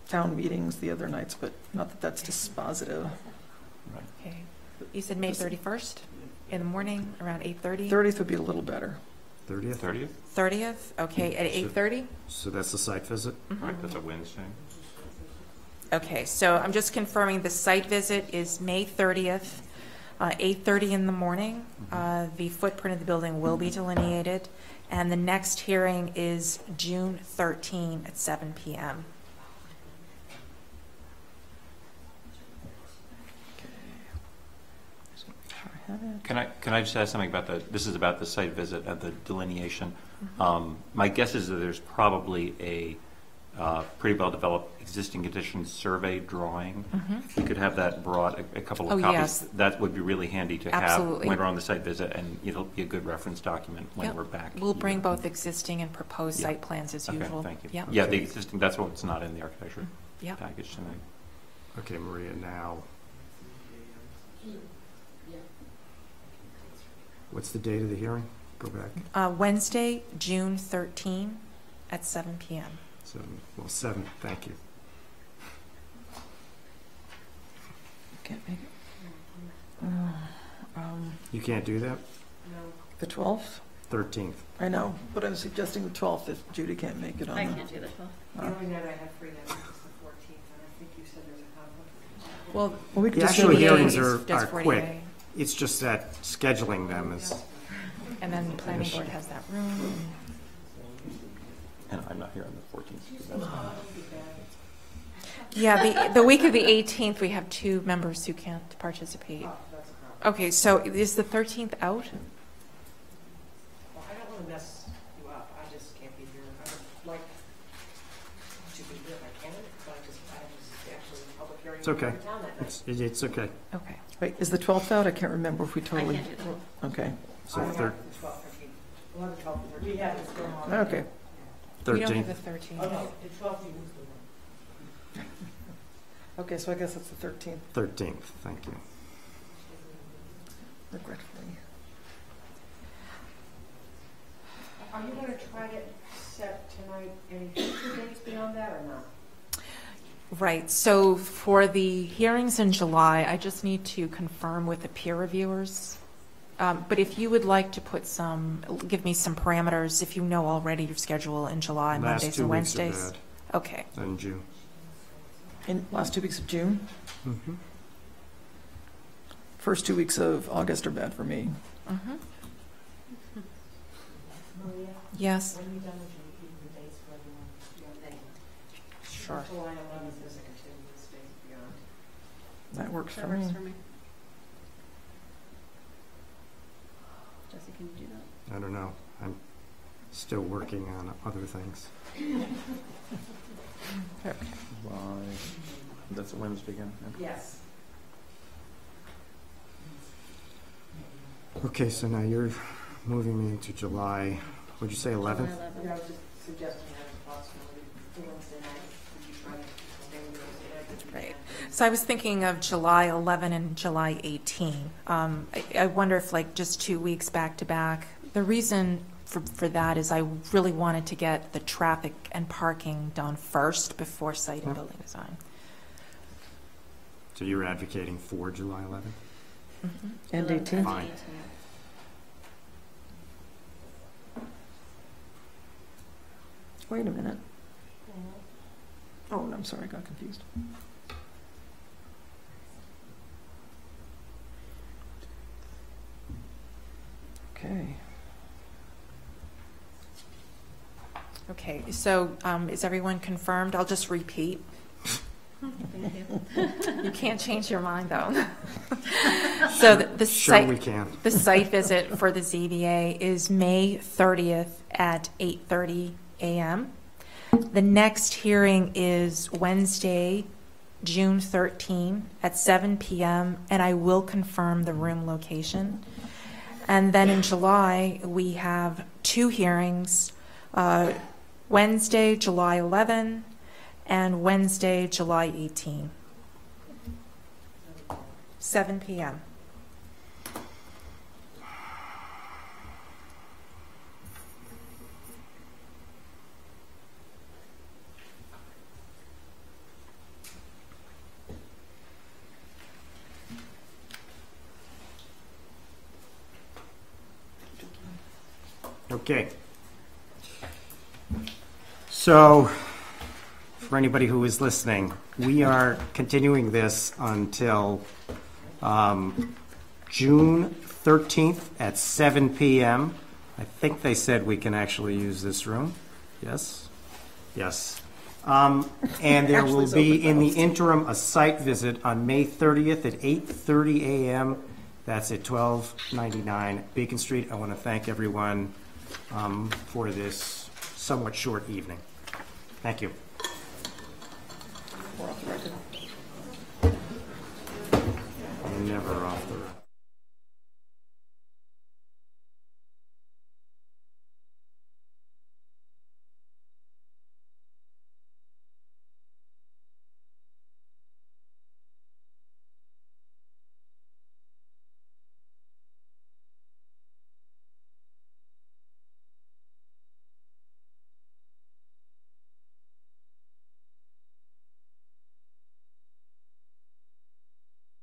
town meetings the other nights, but not that that's dispositive. Okay. You said May 31st in the morning, around 8:30? 30th would be a little better. 30th? 30th? 30th, okay, at 8:30? So that's the site visit? Right, that's a Wednesday. Okay, so I'm just confirming the site visit is May 30th, 8:30 in the morning. The footprint of the building will be delineated, and the next hearing is June 13 at 7 p.m. Can I just ask something about this is about the site visit and the delineation. My guess is that there's probably a pretty well-developed existing conditions survey drawing. If we could have that brought, a couple of Oh, copies, yes. that would be really handy to have Absolutely. when we're on the site visit, and it'll be a good reference document when Yep. we're back. We'll bring here. both existing and proposed Yeah. site plans as Okay, usual. thank you. Yep. Yeah, the existing, that's what's not in the architecture Yep. package tonight. Okay, Maria, now. What's the date of the hearing? Go back. Wednesday, June 13 at 7 p.m. 7, thank you. Can't make it. You can't do that? The 12th? 13th. I know, but I'm suggesting the 12th if Judy can't make it on I the... can't do the 12th. The only night I have free that week is the 14th, and I think you said there's a conflict. Well, Well, we could The just actual do the hearings 8th. does are 40A. quick. It's just that scheduling them is, And then the planning board has that room. And I'm not here on the 14th. so that's- Yeah, the week of the 18th, we have 2 members who can't participate. Okay, so is the 13th out? Well, I don't want to mess you up, I just can't be here. I would like to be here if I can, but I just actually public hearing. it's okay. in town that night. It's okay. Okay. Wait, is the 12th out? I can't remember if we I totally... can't do the 12th. Okay, So I have thir- the 12th, 13th. We'll have the 12th, 13th. We have this going on. okay. We don't have 13th. the 13th. Oh, no, the 12th you moved the one. Okay, so I guess it's the 13th, 13th, thank you. regretfully. Are you going to try to set tonight any future dates beyond that or not? Right, so for the hearings in July, I just need to confirm with the peer reviewers. But if you would like to put give me some parameters, if you know already your schedule in July, Last Mondays 2 and weeks are Wednesdays. bad, Okay, in June. In last 2 weeks of June? Mhm. First 2 weeks of August are bad for me. mhm. Yes, When are you done with the dates for your thing? sure. July 11th is a continuous date beyond. That works That for works me. for me. Jesse, can you do that? I don't know. I'm still working on other things. That's a Wednesday again. yeah. Yes. Okay, so now you're moving me into July, what'd you say, 11th? July 11th. I was just suggesting that as a possibility for Wednesday night. Would you try to stay with Wednesday night? Right. So I was thinking of July 11 and July 18. I wonder if like just 2 weeks back to back. The reason for that is I really wanted to get the traffic and parking done first before site and building design. So you're advocating for July 11th? And 18. Fine. Wait a minute. Oh, I'm sorry, I got confused. Okay. Okay, so is everyone confirmed? I'll just repeat. You can't change your mind, though. So the Sure we can. the site visit for the ZBA is May 30th at 8:30 a.m. The next hearing is Wednesday, June 13 at 7 p.m., and I will confirm the room location. And then in July, we have 2 hearings, Wednesday, July 11, and Wednesday, July 18. 7 p.m. Okay. So, for anybody who is listening, we are continuing this until June 13th at 7 p.m. I think they said we can actually use this room. Yes? Yes. And there will be, in the interim, a site visit on May 30th at 8:30 a.m. That's at 1299 Beacon Street. I want to thank everyone for this somewhat short evening. Thank you. We're off the record. Never off the record.